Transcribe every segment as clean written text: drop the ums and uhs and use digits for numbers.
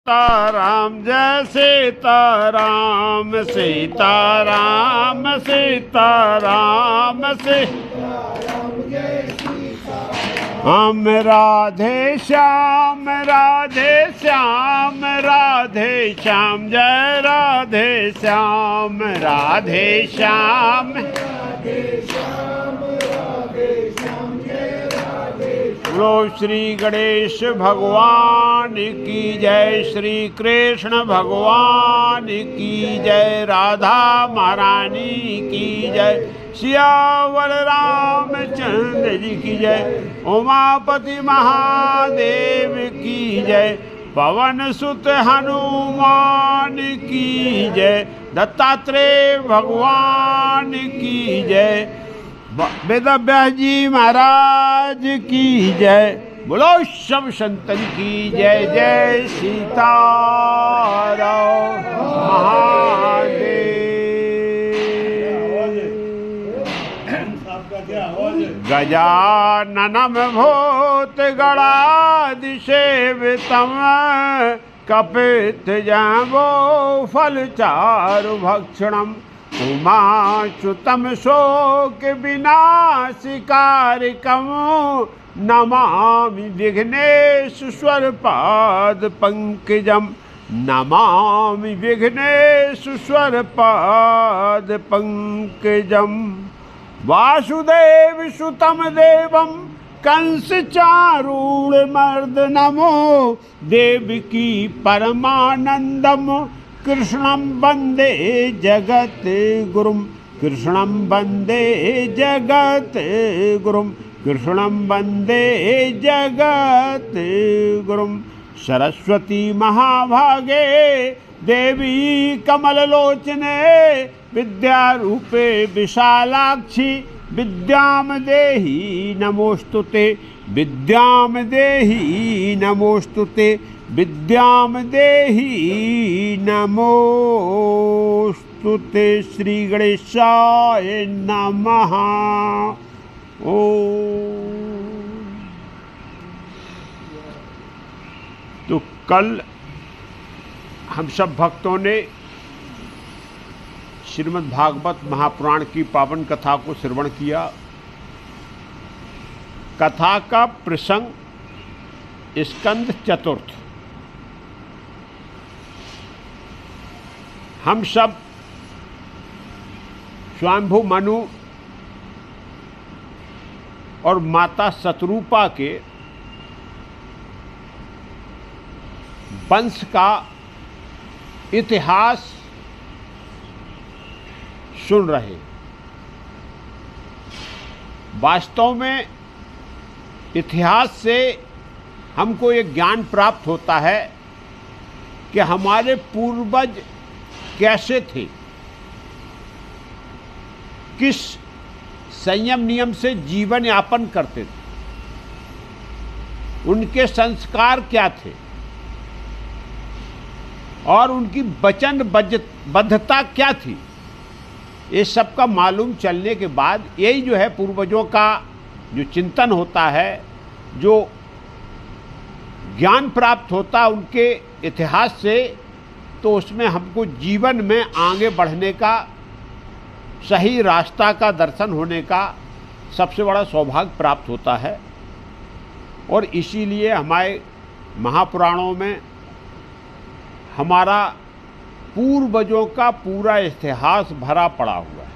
सीताराम जय सीताराम सीताराम सीताराम से हम राधे श्याम राधे श्याम राधे श्याम जय राधे श्याम राधे श्याम बोलो श्री गणेश भगवान की जय, श्री कृष्ण भगवान की जय, राधा महारानी की जय, सियावर रामचंद्र जी की जय, उमापति महादेव की जय, पवन सुत हनुमान की जय, दत्तात्रेय भगवान की जय, वेदव्यास जी महाराज की जय। बोलो सब संतन की जय। जय सीताराम महादेव। गजाननम भूत गणाधिसेवितम कपित जम्बो फल चारु भक्षणम उमाच्युतम शोक विनाशिकारकम नमामि विघ्नेश्वर पाद पंकजम नमामि विघ्नेश्वर पाद पंकजम। वासुदेव सुतम देवम कंस चारूढ़ मर्दनमो देवकी परमानंदम कृष्णं वंदे जगत गुरुम कृष्णं वंदे जगत गुरुम कृष्णं वंदे जगत गुरुम। सरस्वती महाभागे देवी कमललोचने विद्यारूपे विशालाक्षी विद्याम देहि नमोस्तुते विद्याम देहि नमोस्तुते विद्याम देहि नमोस्तुते। श्री गणेशाय नमः। ओम। तो कल हम सब भक्तों ने श्रीमद् भागवत महापुराण की पावन कथा को श्रवण किया। कथा का प्रसंग स्कंद चतुर्थ। हम सब स्वयंभू मनु और माता शतरूपा के वंश का इतिहास सुन रहे। वास्तव में इतिहास से हमको एक ज्ञान प्राप्त होता है कि हमारे पूर्वज कैसे थे, किस संयम नियम से जीवन यापन करते थे, उनके संस्कार क्या थे और उनकी वचनबद्धता क्या थी। ये सब का मालूम चलने के बाद यही जो है पूर्वजों का जो चिंतन होता है, जो ज्ञान प्राप्त होता उनके इतिहास से, तो उसमें हमको जीवन में आगे बढ़ने का, सही रास्ता का दर्शन होने का सबसे बड़ा सौभाग्य प्राप्त होता है। और इसीलिए हमारे महापुराणों में हमारा पूर्वजों का पूरा इतिहास भरा पड़ा हुआ है।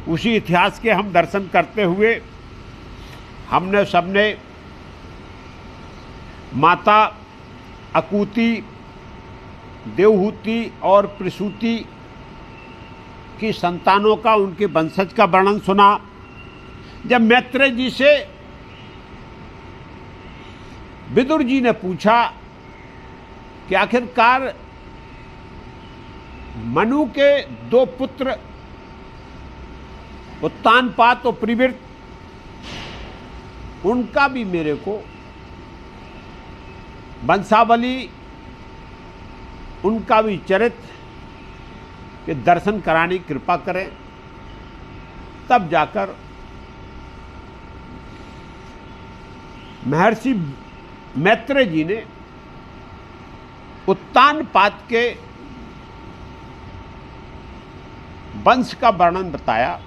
उसी इतिहास के हम दर्शन करते हुए हमने सबने माता अकूति, देवहूति और प्रसूति की संतानों का, उनके वंशज का वर्णन सुना। जब मैत्रेय जी से विदुर जी ने पूछा कि आखिरकार मनु के दो पुत्र उत्तानपाद और प्रीवृत, उनका भी मेरे को वंशावली, उनका भी चरित्र के दर्शन कराने की कृपा करें। तब जाकर महर्षि मैत्रेय जी ने उत्तानपाद के वंश का वर्णन बताया।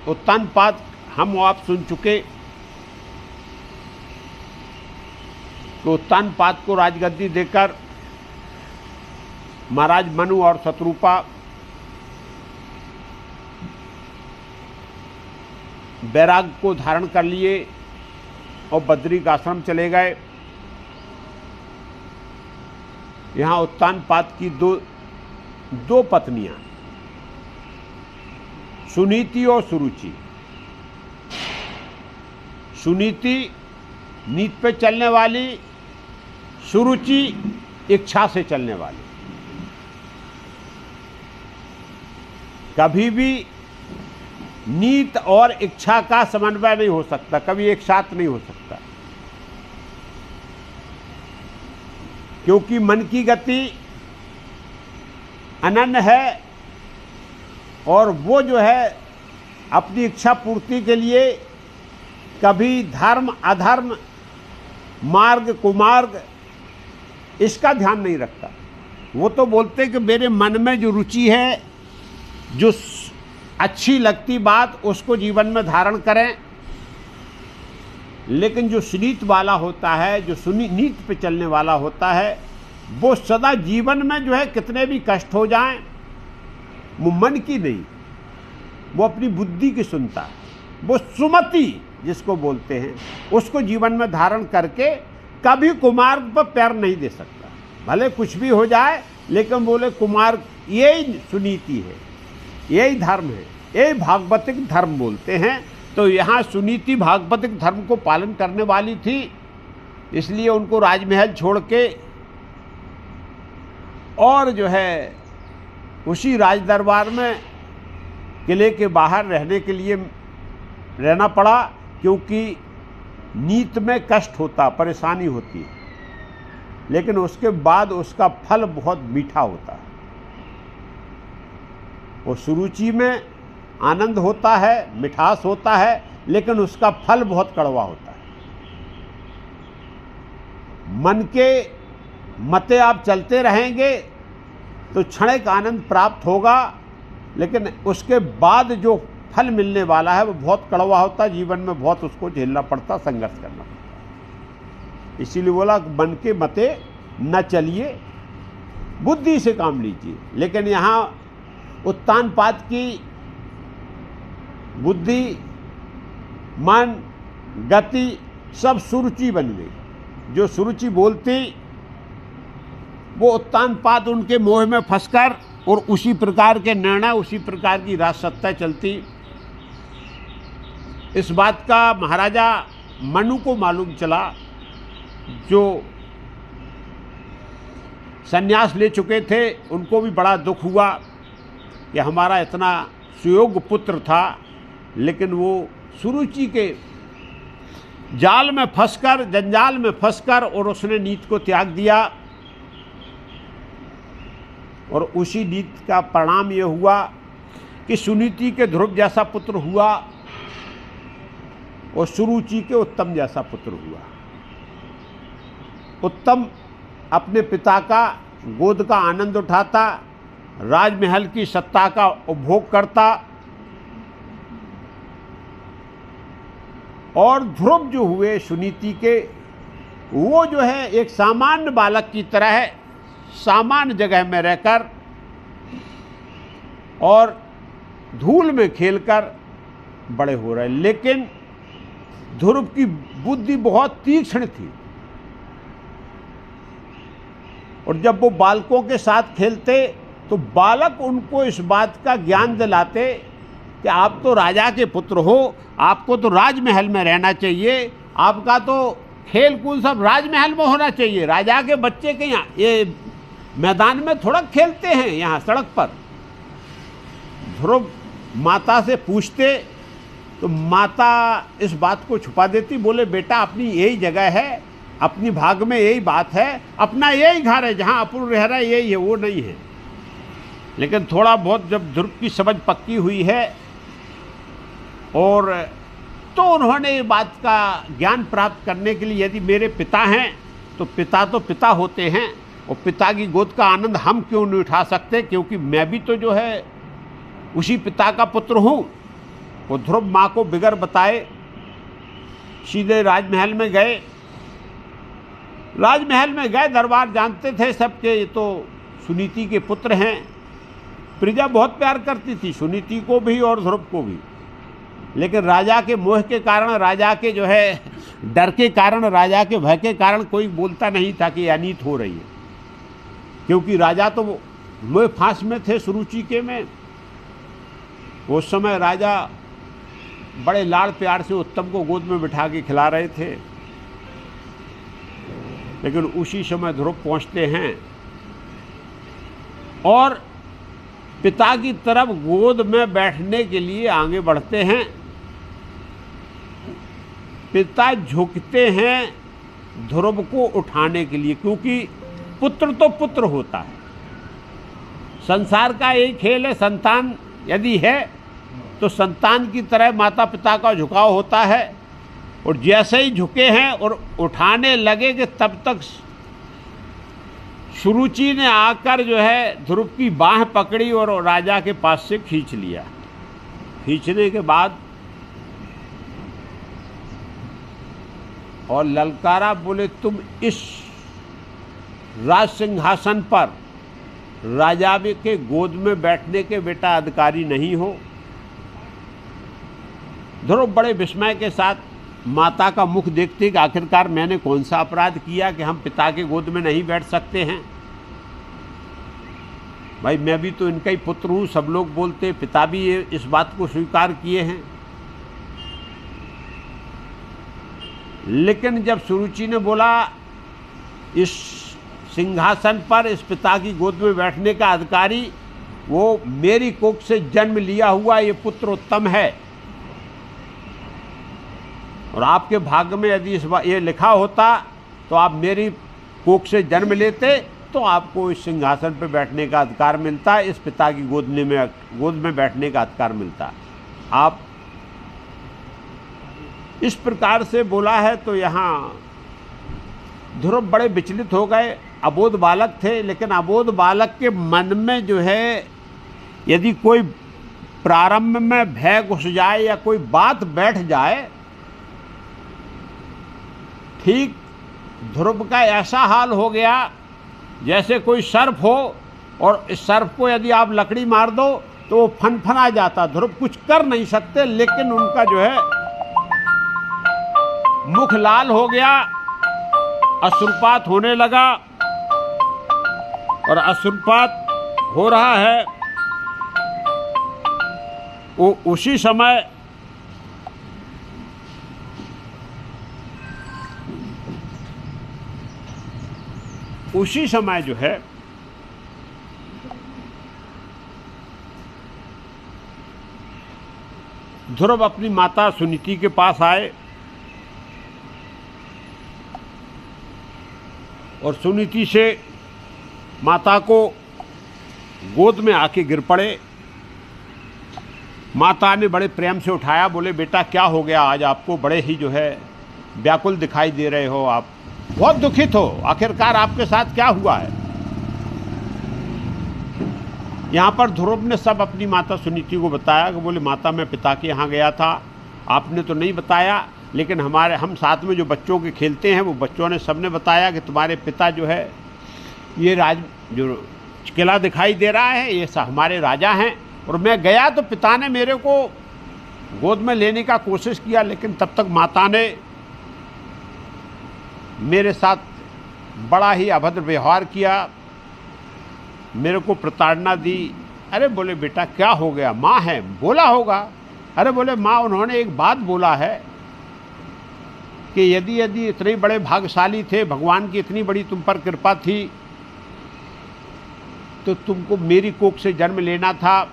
उत्तानपाद हम आप सुन चुके तो उत्तानपाद को राजगद्दी देकर महाराज मनु और शत्रुपा बैराग को धारण कर लिए और बद्रिक आश्रम चले गए। यहाँ उत्तानपाद की दो पत्नियां, सुनीति और सुरुचि। सुनीति नीति पे चलने वाली, सुरुचि इच्छा से चलने वाली। कभी भी नीत और इच्छा का समन्वय नहीं हो सकता, कभी एक साथ नहीं हो सकता, क्योंकि मन की गति अनन्य है और वो जो है अपनी इच्छा पूर्ति के लिए कभी धर्म अधर्म, मार्ग कुमार्ग इसका ध्यान नहीं रखता। वो तो बोलते कि मेरे मन में जो रुचि है, जो अच्छी लगती बात, उसको जीवन में धारण करें। लेकिन जो सुनीत वाला होता है, जो नीति पे चलने वाला होता है, वो सदा जीवन में जो है कितने भी कष्ट हो जाएं, वो मन की नहीं, वो अपनी बुद्धि की सुनता है। वो सुमति जिसको बोलते हैं, उसको जीवन में धारण करके कभी कुमार्ग पर पैर नहीं दे सकता। भले कुछ भी हो जाए, लेकिन बोले कुमार्ग यही सुनीति है, यही धर्म है, यही भागवतिक धर्म बोलते हैं। तो यहाँ सुनीति भागवतिक धर्म को पालन करने वाली थी, इसलिए उनको राजमहल छोड़ के और जो है उसी राज दरबार में किले के बाहर रहने के लिए रहना पड़ा, क्योंकि नीत में कष्ट होता, परेशानी होती है, लेकिन उसके बाद उसका फल बहुत मीठा होता है। वो सुरुचि में आनंद होता है, मिठास होता है, लेकिन उसका फल बहुत कड़वा होता है। मन के मते आप चलते रहेंगे तो क्षणिक आनंद प्राप्त होगा, लेकिन उसके बाद जो फल मिलने वाला है वो बहुत कड़वा होता है। जीवन में बहुत उसको झेलना पड़ता, संघर्ष करना पड़ता। इसीलिए बोला मन के मते न चलिए, बुद्धि से काम लीजिए। लेकिन यहाँ उत्तानपाद की बुद्धि, मन, गति सब सुरुचि बन गई। जो सुरुचि बोलती, वो उत्तानपाद उनके मोह में फंसकर और उसी प्रकार के निर्णय, उसी प्रकार की राजसत्ता चलती। इस बात का महाराजा मनु को मालूम चला, जो संन्यास ले चुके थे। उनको भी बड़ा दुख हुआ कि हमारा इतना सुयोग्य पुत्र था, लेकिन वो सुरुचि के जाल में फंसकर, जंजाल में फंसकर, और उसने नीति को त्याग दिया। और उसी नीति का परिणाम ये हुआ कि सुनीति के ध्रुव जैसा पुत्र हुआ और सुरुचि के उत्तम जैसा पुत्र हुआ। उत्तम अपने पिता का गोद का आनंद उठाता, राजमहल की सत्ता का उपभोग करता, और ध्रुव जो हुए सुनीति के, वो जो है एक सामान्य बालक की तरह है, सामान्य जगह में रहकर और धूल में खेलकर बड़े हो रहे। लेकिन ध्रुव की बुद्धि बहुत तीक्ष्ण थी, और जब वो बालकों के साथ खेलते तो बालक उनको इस बात का ज्ञान दिलाते कि आप तो राजा के पुत्र हो, आपको तो राजमहल में रहना चाहिए, आपका तो खेल कूद सब राजमहल में होना चाहिए। राजा के बच्चे के यहाँ ये मैदान में थोड़ा खेलते हैं, यहाँ सड़क पर। ध्रुव माता से पूछते तो माता इस बात को छुपा देती, बोले बेटा अपनी यही जगह है, अपनी भाग में यही बात है, अपना यही घर है, जहाँ अपन रह रहा है यही है, वो नहीं है। लेकिन थोड़ा बहुत जब ध्रुव की समझ पक्की हुई है, और तो उन्होंने ये बात का ज्ञान प्राप्त करने के लिए, यदि मेरे पिता हैं तो पिता होते हैं, और पिता की गोद का आनंद हम क्यों नहीं उठा सकते, क्योंकि मैं भी तो जो है उसी पिता का पुत्र हूँ। वो ध्रुव माँ को बिगर बताए सीधे राजमहल में गए। राजमहल में गए, दरबार जानते थे सबके ये तो सुनीति के पुत्र हैं। प्रजा बहुत प्यार करती थी सुनीति को भी और ध्रुव को भी, लेकिन राजा के मोह के कारण, राजा के जो है डर के कारण, राजा के भय के कारण कोई बोलता नहीं था कि अनीत हो रही है, क्योंकि राजा तो मोह फांस में थे सुरुचि के में। उस समय राजा बड़े लाड़ प्यार से उत्तम को गोद में बिठा के खिला रहे थे, लेकिन उसी समय ध्रुव पहुंचते हैं और पिता की तरफ गोद में बैठने के लिए आगे बढ़ते हैं। पिता झुकते हैं ध्रुव को उठाने के लिए, क्योंकि पुत्र तो पुत्र होता है। संसार का एक खेल है, संतान यदि है तो संतान की तरह माता पिता का झुकाव होता है, और जैसे ही झुके हैं और उठाने लगे कि तब तक सुरुचि ने आकर जो है ध्रुव की बाह पकड़ी और राजा के पास से खींच लिया। खींचने के बाद और ललकारा, बोले तुम इस राज सिंहासन पर राजा के गोद में बैठने के बेटा अधिकारी नहीं हो। ध्रुव बड़े विस्मय के साथ माता का मुख देखते कि आखिरकार मैंने कौन सा अपराध किया कि हम पिता के गोद में नहीं बैठ सकते हैं। भाई मैं भी तो इनका ही पुत्र हूँ, सब लोग बोलते, पिता भी ये इस बात को स्वीकार किए हैं। लेकिन जब सुरुचि ने बोला इस सिंहासन पर इस पिता की गोद में बैठने का अधिकारी वो मेरी कोख से जन्म लिया हुआ ये पुत्र उत्तम है, और आपके भाग्य में यदि इस बार ये लिखा होता तो आप मेरी कोख से जन्म लेते तो आपको इस सिंहासन पर बैठने का अधिकार मिलता, इस पिता की गोद में बैठने का अधिकार मिलता। आप इस प्रकार से बोला है तो यहाँ ध्रुव बड़े विचलित हो गए। अबोध बालक थे, लेकिन अबोध बालक के मन में जो है यदि कोई प्रारंभ में भय घुस जाए या कोई बात बैठ जाए, ठीक ध्रुव का ऐसा हाल हो गया जैसे कोई सर्प हो और इस सर्प को यदि आप लकड़ी मार दो तो वो फनफना जाता। ध्रुव कुछ कर नहीं सकते, लेकिन उनका जो है मुख लाल हो गया, अश्रुपात होने लगा, और अश्रुपात हो रहा है। वो उसी समय जो है ध्रुव अपनी माता सुनीति के पास आए और सुनीति से माता को गोद में आके गिर पड़े। माता ने बड़े प्रेम से उठाया, बोले बेटा क्या हो गया आज आपको, बड़े ही जो है व्याकुल दिखाई दे रहे हो, आप बहुत दुखित हो, आखिरकार आपके साथ क्या हुआ है। यहाँ पर ध्रुव ने सब अपनी माता सुनीति को बताया कि बोले माता मैं पिता के यहाँ गया था, आपने तो नहीं बताया, लेकिन हम साथ में जो बच्चों के खेलते हैं वो बच्चों ने सबने बताया कि तुम्हारे पिता जो है ये जो किला दिखाई दे रहा है ये हमारे राजा हैं, और मैं गया तो पिता ने मेरे को गोद में लेने का कोशिश किया, लेकिन तब तक माता ने मेरे साथ बड़ा ही अभद्र व्यवहार किया, मेरे को प्रताड़ना दी। अरे बोले बेटा क्या हो गया, माँ है बोला होगा। अरे बोले माँ उन्होंने एक बात बोला है कि यदि इतने बड़े भाग्यशाली थे, भगवान की इतनी बड़ी तुम पर कृपा थी, तो तुमको मेरी कोख से जन्म लेना था,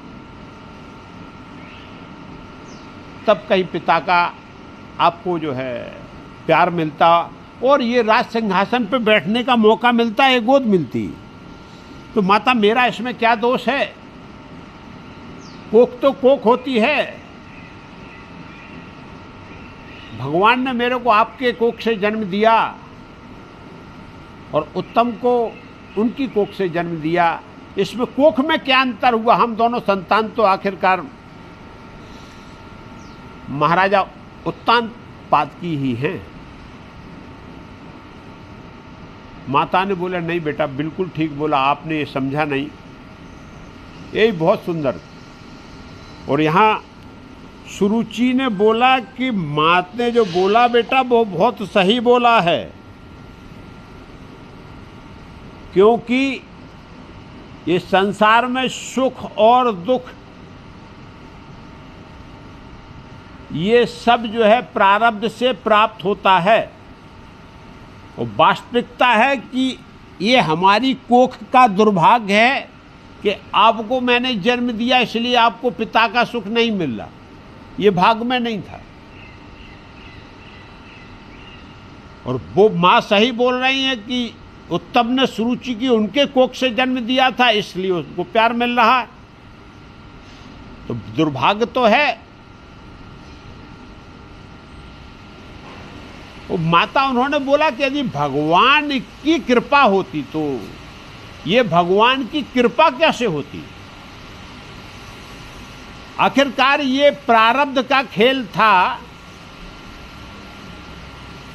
तब कहीं पिता का आपको जो है प्यार मिलता और ये राज सिंहासन पे बैठने का मौका मिलता, एक गोद मिलती। तो माता मेरा इसमें क्या दोष है, कोख तो कोख होती है, भगवान ने मेरे को आपके कोख से जन्म दिया और उत्तम को उनकी कोख से जन्म दिया। इसमें कोख में क्या अंतर हुआ? हम दोनों संतान तो आखिरकार महाराजा उत्तानपाद की ही हैं। माता ने बोला, नहीं बेटा, बिल्कुल ठीक बोला आपने, ये समझा नहीं, यही बहुत सुंदर। और यहाँ सुरुचि ने बोला कि माँ ने जो बोला बेटा वो बहुत सही बोला है, क्योंकि ये संसार में सुख और दुख ये सब जो है प्रारब्ध से प्राप्त होता है। और वास्तविकता है कि ये हमारी कोख का दुर्भाग्य है कि आपको मैंने जन्म दिया इसलिए आपको पिता का सुख नहीं मिल रहा, ये भाग्य में नहीं था। और वो माँ सही बोल रही है कि उत्तम ने सुरुचि की उनके कोख से जन्म दिया था इसलिए उसको प्यार मिल रहा है, तो दुर्भाग्य तो है। वो माता उन्होंने बोला कि यदि भगवान की कृपा होती तो ये भगवान की कृपा कैसे होती? आखिरकार ये प्रारब्ध का खेल था,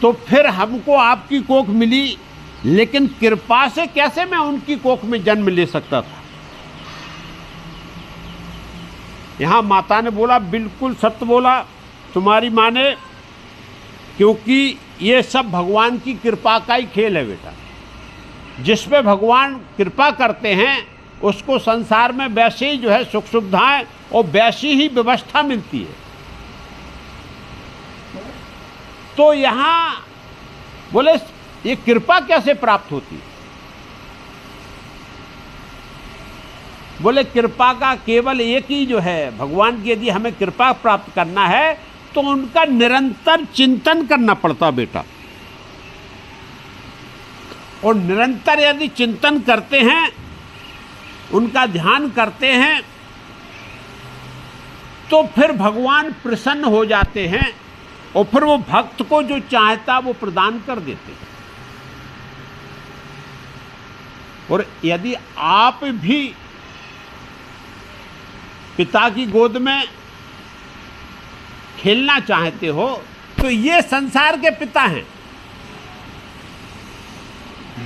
तो फिर हमको आपकी कोख मिली, लेकिन कृपा से कैसे मैं उनकी कोख में जन्म ले सकता था? यहां माता ने बोला, बिल्कुल सत्य बोला तुम्हारी माँ ने, क्योंकि ये सब भगवान की कृपा का ही खेल है बेटा। जिस पे भगवान कृपा करते हैं उसको संसार में वैसे ही जो है सुख सुविधाएं और वैसी ही व्यवस्था मिलती है। तो यहां बोले ये कृपा कैसे प्राप्त होती है? बोले कृपा का केवल एक ही जो है, भगवान की यदि हमें कृपा प्राप्त करना है तो उनका निरंतर चिंतन करना पड़ता बेटा। और निरंतर यदि चिंतन करते हैं, उनका ध्यान करते हैं, तो फिर भगवान प्रसन्न हो जाते हैं और फिर वो भक्त को जो चाहता वो प्रदान कर देते हैं। और यदि आप भी पिता की गोद में खेलना चाहते हो तो ये संसार के पिता हैं,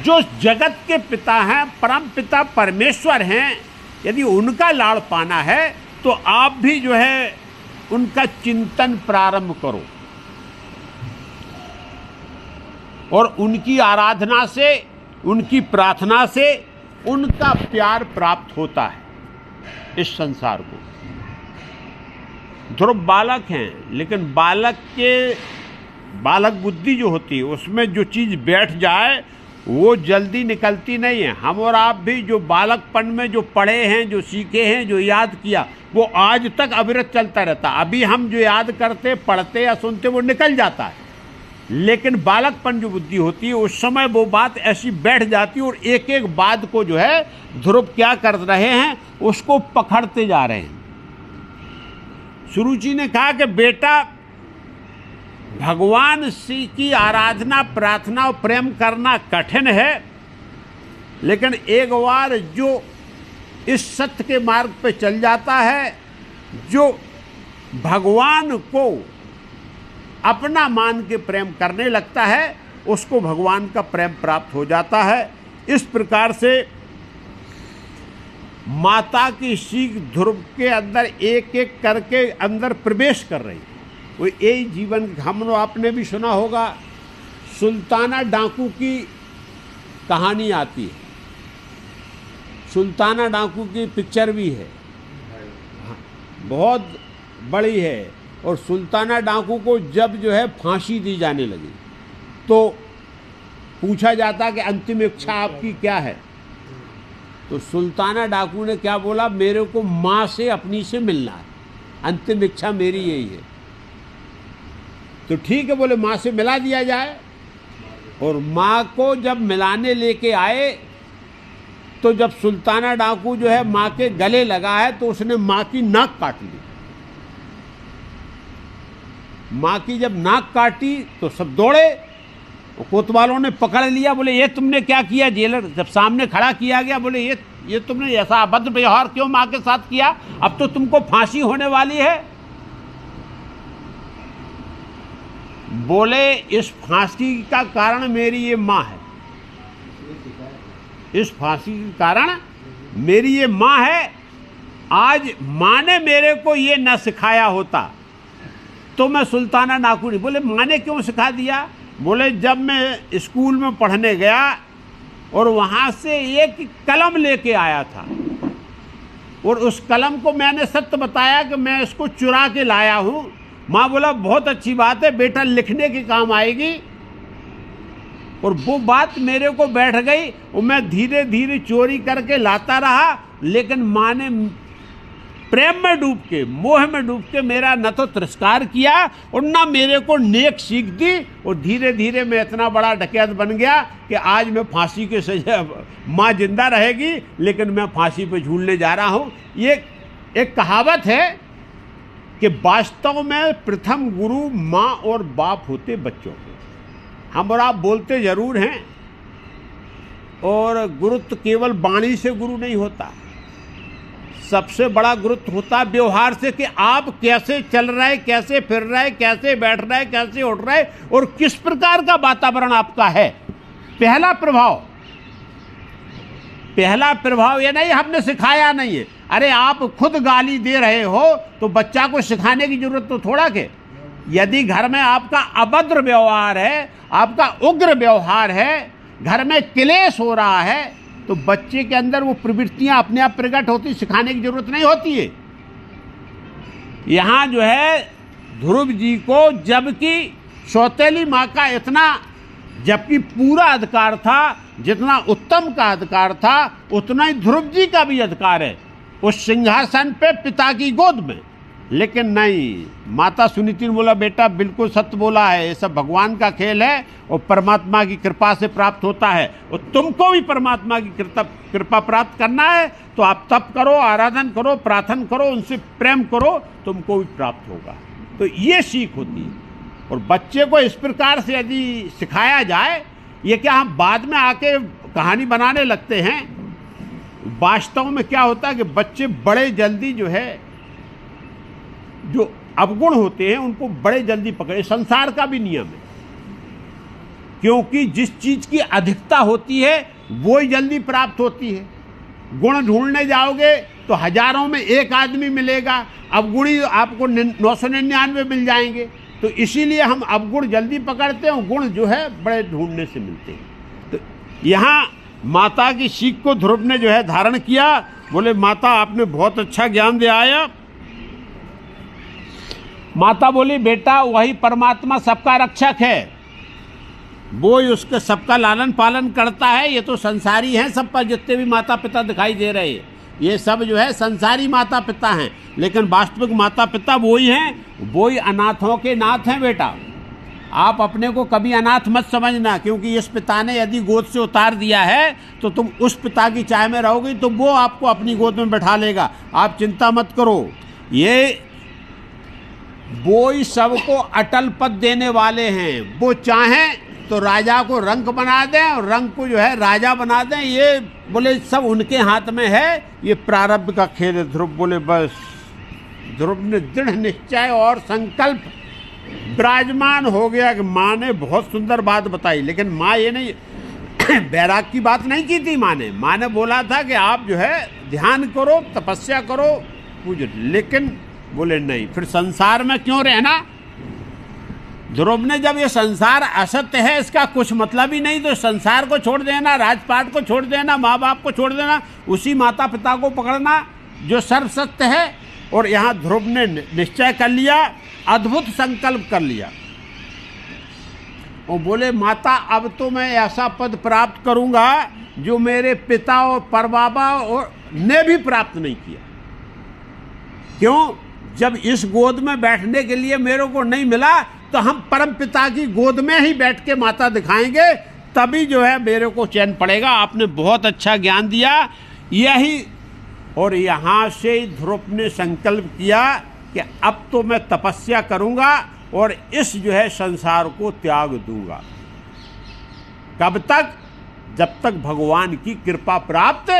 जो जगत के पिता हैं, परम पिता परमेश्वर हैं। यदि उनका लाड़ पाना है तो आप भी जो है उनका चिंतन प्रारंभ करो और उनकी आराधना से, उनकी प्रार्थना से उनका प्यार प्राप्त होता है इस संसार को। ध्रुव बालक हैं, लेकिन बालक बुद्धि जो होती है उसमें जो चीज़ बैठ जाए वो जल्दी निकलती नहीं है। हम और आप भी जो बालकपन में जो पढ़े हैं, जो सीखे हैं, जो याद किया, वो आज तक अविरत चलता रहता। अभी हम जो याद करते, पढ़ते या सुनते वो निकल जाता है, लेकिन बालकपन जो बुद्धि होती है उस समय वो बात ऐसी बैठ जाती है और एक एक बात को जो है ध्रुव क्या कर रहे हैं उसको पकड़ते जा रहे हैं। सुरुचि ने कहा कि बेटा, भगवान श्री की आराधना, प्रार्थना और प्रेम करना कठिन है, लेकिन एक बार जो इस सत्य के मार्ग पे चल जाता है, जो भगवान को अपना मान के प्रेम करने लगता है, उसको भगवान का प्रेम प्राप्त हो जाता है। इस प्रकार से माता की सीख ध्रुव के अंदर एक एक करके अंदर प्रवेश कर रही है। वो यही जीवन, हम आपने भी सुना होगा, सुल्ताना डाकू की कहानी आती है। सुल्ताना डाकू की पिक्चर भी है, बहुत बड़ी है। और सुल्ताना डाकू को जब जो है फांसी दी जाने लगी तो पूछा जाता कि अंतिम इच्छा आपकी क्या है? तो सुल्ताना डाकू ने क्या बोला, मेरे को माँ से अपनी से मिलना है, अंतिम इच्छा मेरी यही है। तो ठीक है, बोले माँ से मिला दिया जाए। और माँ को जब मिलाने लेके आए तो जब सुल्ताना डाकू जो है माँ के गले लगा है तो उसने माँ की नाक काट ली। माँ की जब नाक काटी तो सब दौड़े कोतवालों ने पकड़ लिया, बोले ये तुमने क्या किया? जेलर जब सामने खड़ा किया गया, बोले ये तुमने ऐसा अभद्र व्यवहार क्यों माँ के साथ किया? अब तो तुमको फांसी होने वाली है। बोले इस फांसी का कारण मेरी ये माँ है, इस फांसी के कारण मेरी ये माँ है। आज माँ ने मेरे को ये न सिखाया होता तो मैं सुल्ताना नाकुनी। बोले माँ ने क्यों सिखा दिया? बोले जब मैं स्कूल में पढ़ने गया और वहाँ से एक कलम लेके आया था और उस कलम को मैंने सत्य बताया कि मैं इसको चुरा के लाया हूँ। माँ बोला बहुत अच्छी बात है बेटा, लिखने के काम आएगी। और वो बात मेरे को बैठ गई और मैं धीरे धीरे चोरी करके लाता रहा, लेकिन माँ ने प्रेम में डूब के, मोह में डूब के मेरा न तो तिरस्कार किया और न मेरे को नेक सीख दी। और धीरे धीरे मैं इतना बड़ा डकैत बन गया कि आज मैं फांसी के सजा, माँ जिंदा रहेगी लेकिन मैं फांसी पे झूलने जा रहा हूँ। ये एक कहावत है कि वास्तव में प्रथम गुरु माँ और बाप होते बच्चों के। हम और आप बोलते जरूर हैं, और गुरुत्व केवल वाणी से गुरु नहीं होता, सबसे बड़ा गुरुत्व होता है व्यवहार से, कि आप कैसे चल रहे, कैसे फिर रहे, कैसे बैठ रहे, कैसे उठ रहे और किस प्रकार का वातावरण आपका है। पहला प्रभाव ये नहीं हमने सिखाया नहीं है। अरे आप खुद गाली दे रहे हो तो बच्चा को सिखाने की जरूरत तो थोड़ा के। यदि घर में आपका अभद्र व्यवहार है, आपका उग्र व्यवहार है, घर में क्लेश हो रहा है, तो बच्चे के अंदर वो प्रवृत्तियां अपने आप प्रकट होती, सिखाने की जरूरत नहीं होती है। यहाँ जो है ध्रुव जी को, जबकि सौतेली माँ का इतना, जबकि पूरा अधिकार था, जितना उत्तम का अधिकार था उतना ही ध्रुव जी का भी अधिकार है उस सिंहासन पे पिता की गोद में। लेकिन नहीं, माता सुनीति ने बोला बेटा बिल्कुल सत्य बोला है, ये सब भगवान का खेल है और परमात्मा की कृपा से प्राप्त होता है, और तुमको भी परमात्मा की कृपा प्राप्त करना है तो आप तप करो, आराधन करो, प्रार्थना करो, उनसे प्रेम करो, तुमको भी प्राप्त होगा। तो ये सीख होती है। और बच्चे को इस प्रकार से यदि सिखाया जाए, ये क्या हम बाद में आके कहानी बनाने लगते हैं। वास्तव में क्या होता है कि बच्चे बड़े जल्दी जो है, जो अवगुण होते हैं उनको बड़े जल्दी पकड़े। संसार का भी नियम है, क्योंकि जिस चीज की अधिकता होती है वो ही जल्दी प्राप्त होती है। गुण ढूंढने जाओगे तो हजारों में एक आदमी मिलेगा, अवगुणी आपको 999 मिल जाएंगे। तो इसीलिए हम अवगुण जल्दी पकड़ते हैं और गुण जो है बड़े ढूंढने से मिलते हैं। तो यहाँ माता की सीख को ध्रुव ने जो है धारण किया। बोले माता आपने बहुत अच्छा ज्ञान दिया आया। माता बोली बेटा वही परमात्मा सबका रक्षक है, वो ही उसके सबका लालन पालन करता है। ये तो संसारी हैं, सब पर जितने भी माता पिता दिखाई दे रहे हैं ये सब जो है संसारी माता पिता हैं, लेकिन वास्तविक माता पिता वो ही हैं, वो ही अनाथों के नाथ हैं। बेटा आप अपने को कभी अनाथ मत समझना, क्योंकि इस पिता ने यदि गोद से उतार दिया है तो तुम उस पिता की चाह में रहोगे तो वो आपको अपनी गोद में बैठा लेगा, आप चिंता मत करो। ये वो ही सबको अटल पद देने वाले हैं। वो चाहें तो राजा को रंक बना दें और रंक को जो है राजा बना दें, ये बोले सब उनके हाथ में है, ये प्रारब्ध का खेल है। ध्रुव बोले बस। ध्रुव ने दृढ़ निश्चय और संकल्प विराजमान हो गया कि माँ ने बहुत सुंदर बात बताई, लेकिन माँ ये नहीं बैराग की बात नहीं की थी। माँ ने बोला था कि आप जो है ध्यान करो, तपस्या करो, पूजो, लेकिन बोले नहीं, फिर संसार में क्यों रहना। ध्रुव ने जब ये संसार असत्य है, इसका कुछ मतलब ही नहीं, तो संसार को छोड़ देना, राजपाट को छोड़ देना, माँ बाप को छोड़ देना, उसी माता पिता को पकड़ना जो सर्वसत्य है। और यहाँ ध्रुव ने निश्चय कर लिया, अद्भुत संकल्प कर लिया। वो बोले माता अब तो मैं ऐसा पद प्राप्त करूंगा जो मेरे पिता और परबाबा और ने भी प्राप्त नहीं किया। क्यों? जब इस गोद में बैठने के लिए मेरे को नहीं मिला तो हम परम पिता की गोद में ही बैठ के माता दिखाएंगे, तभी जो है मेरे को चैन पड़ेगा। आपने बहुत अच्छा ज्ञान दिया यही। और यहाँ से ध्रुव ने संकल्प किया कि अब तो मैं तपस्या करूँगा और इस जो है संसार को त्याग दूंगा। कब तक? जब तक भगवान की कृपा प्राप्त।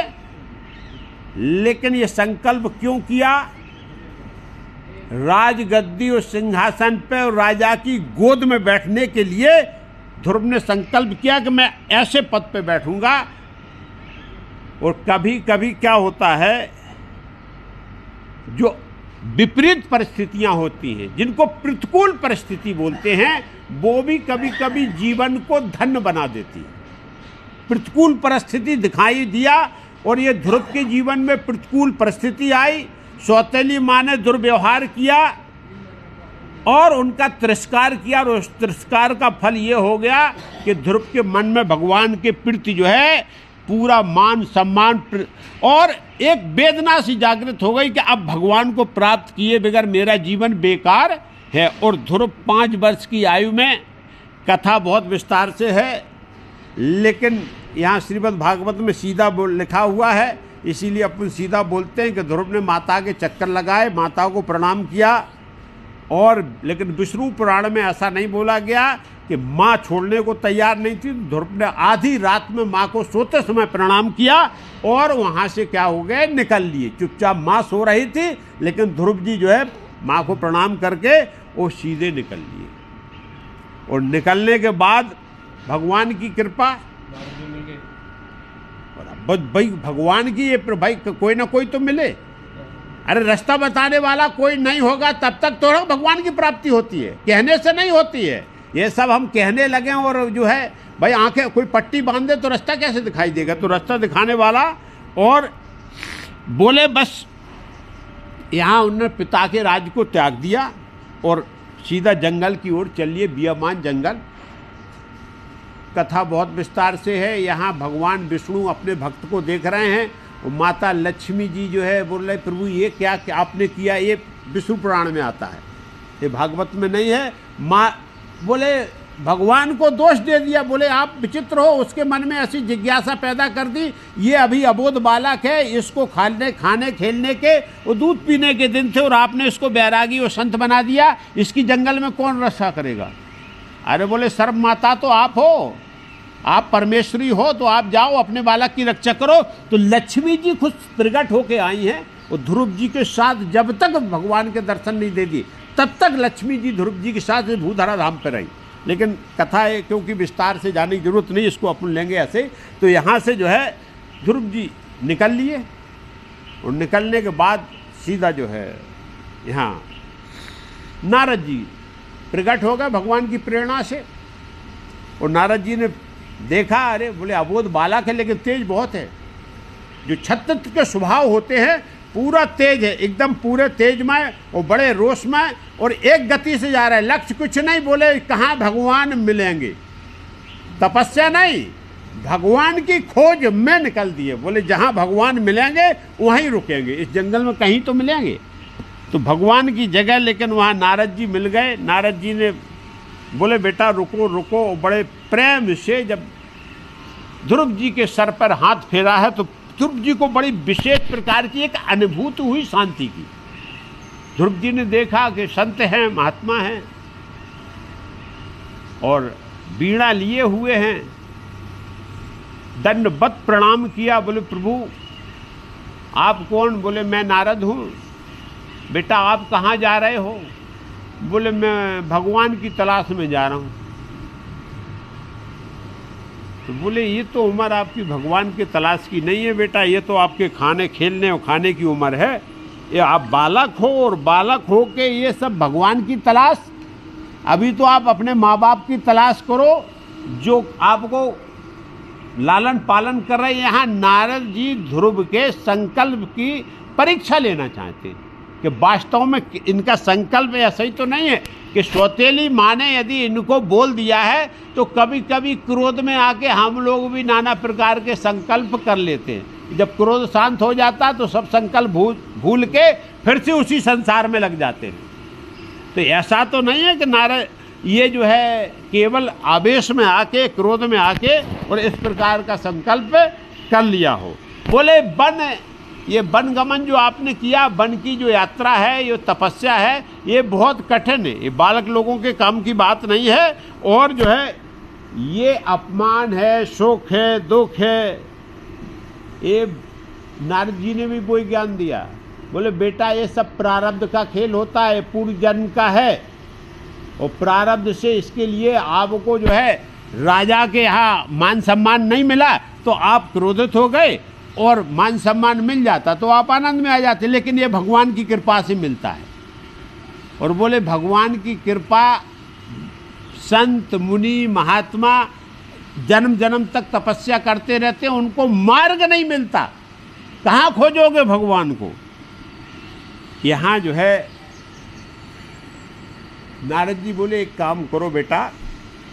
लेकिन ये संकल्प क्यों किया? राजगद्दी और सिंहासन पे और राजा की गोद में बैठने के लिए ध्रुव ने संकल्प किया कि मैं ऐसे पद पे बैठूंगा। और कभी कभी क्या होता है, जो विपरीत परिस्थितियां होती हैं, जिनको प्रतिकूल परिस्थिति बोलते हैं, वो भी कभी कभी जीवन को धन्य बना देती है। प्रतिकूल परिस्थिति दिखाई दिया और ये ध्रुव के जीवन में प्रतिकूल परिस्थिति आई। सौतेली माँ ने दुर्व्यवहार किया और उनका तिरस्कार किया, और उस तिरस्कार का फल ये हो गया कि ध्रुव के मन में भगवान के प्रति जो है पूरा मान सम्मान और एक वेदना सी जागृत हो गई कि अब भगवान को प्राप्त किए बगैर मेरा जीवन बेकार है। और ध्रुव 5 वर्ष की आयु में, कथा बहुत विस्तार से है, लेकिन यहाँ श्रीमद् भागवत में सीधा लिखा हुआ है, इसीलिए अपन सीधा बोलते हैं कि ध्रुव ने माता के चक्कर लगाए, माता को प्रणाम किया। और लेकिन विष्णु पुराण में ऐसा नहीं बोला गया कि माँ छोड़ने को तैयार नहीं थी। ध्रुव ने आधी रात में माँ को सोते समय प्रणाम किया और वहाँ से क्या हो गए, निकल लिए। चुपचाप माँ सो रही थी, लेकिन ध्रुव जी जो है माँ को प्रणाम करके वो सीधे निकल लिए। और निकलने के बाद भगवान की कृपा, भाई भगवान की ये भाई कोई ना कोई तो मिले। अरे रास्ता बताने वाला कोई नहीं होगा तब तक तो भगवान की प्राप्ति होती है, कहने से नहीं होती है। ये सब हम कहने लगे और जो है भाई आंखें कोई पट्टी बांध दे तो रास्ता कैसे दिखाई देगा? तो रास्ता दिखाने वाला। और बोले बस यहाँ उन्होंने पिता के राज को त्याग दिया और सीधा जंगल की ओर चलिए, बियामान जंगल। कथा बहुत विस्तार से है। यहाँ भगवान विष्णु अपने भक्त को देख रहे हैं और माता लक्ष्मी जी जो है बोल रहे प्रभु ये क्या आपने किया? ये विष्णु पुराण में आता है, ये भागवत में नहीं है। माँ बोले भगवान को दोष दे दिया, बोले आप विचित्र हो, उसके मन में ऐसी जिज्ञासा पैदा कर दी, ये अभी अबोध बालक है, इसको खाने खेलने के और दूध पीने के दिन थे और आपने इसको बैरागी और संत बना दिया, इसकी जंगल में कौन रक्षा करेगा? अरे बोले सर्व माता तो आप हो, आप परमेश्वरी हो, तो आप जाओ अपने बालक की रक्षा करो। तो लक्ष्मी जी खुद प्रकट होके आई हैं और ध्रुव जी के साथ जब तक भगवान के दर्शन नहीं दे दिए तब तक लक्ष्मी जी ध्रुव जी के साथ भूधरा धाम पर रही। लेकिन कथा है क्योंकि विस्तार से जाने की जरूरत नहीं, इसको अपन लेंगे ऐसे। तो यहाँ से जो है ध्रुव जी निकल लिए और निकलने के बाद सीधा जो है यहाँ नारद जी प्रकट हो गए भगवान की प्रेरणा से। और नारद जी ने देखा, अरे बोले अबोध बालक है लेकिन तेज बहुत है। जो छत्र के स्वभाव होते हैं पूरा तेज है, एकदम पूरे तेजमय और बड़े रोषमय और एक गति से जा रहा है, लक्ष्य कुछ नहीं। बोले कहाँ भगवान मिलेंगे, तपस्या नहीं, भगवान की खोज में निकल दिए। बोले जहाँ भगवान मिलेंगे वहीं रुकेंगे, इस जंगल में कहीं तो मिलेंगे। तो भगवान की जगह लेकिन वहाँ नारद जी मिल गए। नारद जी ने बोले बेटा रुको रुको। बड़े प्रेम से जब ध्रुव जी के सर पर हाथ फेरा है तो ध्रुव जी को बड़ी विशेष प्रकार की एक अनुभूति हुई शांति की। ध्रुव जी ने देखा कि संत हैं, महात्मा हैं और वीणा लिए हुए हैं, दंडवत प्रणाम किया। बोले प्रभु आप कौन? बोले मैं नारद हूँ। बेटा आप कहाँ जा रहे हो? बोले मैं भगवान की तलाश में जा रहा हूँ। तो बोले ये तो उम्र आपकी भगवान की तलाश की नहीं है बेटा, ये तो आपके खाने खेलने और खाने की उम्र है। ये आप बालक हो और बालक हो के ये सब भगवान की तलाश। अभी तो आप अपने माँ बाप की तलाश करो जो आपको लालन पालन कर रहे हैं। यहाँ नारद जी ध्रुव के संकल्प की परीक्षा लेना चाहते हैं कि वास्तव में इनका संकल्प ऐसा ही तो नहीं है कि सौतेली माँ ने यदि इनको बोल दिया है तो कभी कभी क्रोध में आके हम लोग भी नाना प्रकार के संकल्प कर लेते हैं। जब क्रोध शांत हो जाता तो सब संकल्प भूल के फिर से उसी संसार में लग जाते हैं। तो ऐसा तो नहीं है कि नारद ये जो है केवल आवेश में आके क्रोध में आके और इस प्रकार का संकल्प कर लिया हो। बोले ये वन गमन जो आपने किया, वन की जो यात्रा है, ये तपस्या है, ये बहुत कठिन है, ये बालक लोगों के काम की बात नहीं है। और जो है ये अपमान है, सुख है, दुख है, ये नारद जी ने भी वही ज्ञान दिया। बोले बेटा ये सब प्रारब्ध का खेल होता है, पूर्व जन्म का है, और प्रारब्ध से इसके लिए आपको जो है राजा के यहाँ मान सम्मान नहीं मिला तो आप क्रोधित हो गए, और मान सम्मान मिल जाता तो आप आनंद में आ जाते, लेकिन ये भगवान की कृपा से मिलता है। और बोले भगवान की कृपा, संत मुनि महात्मा जन्म जन्म तक तपस्या करते रहते हैं, उनको मार्ग नहीं मिलता, कहाँ खोजोगे भगवान को। यहाँ जो है नारद जी बोले एक काम करो बेटा,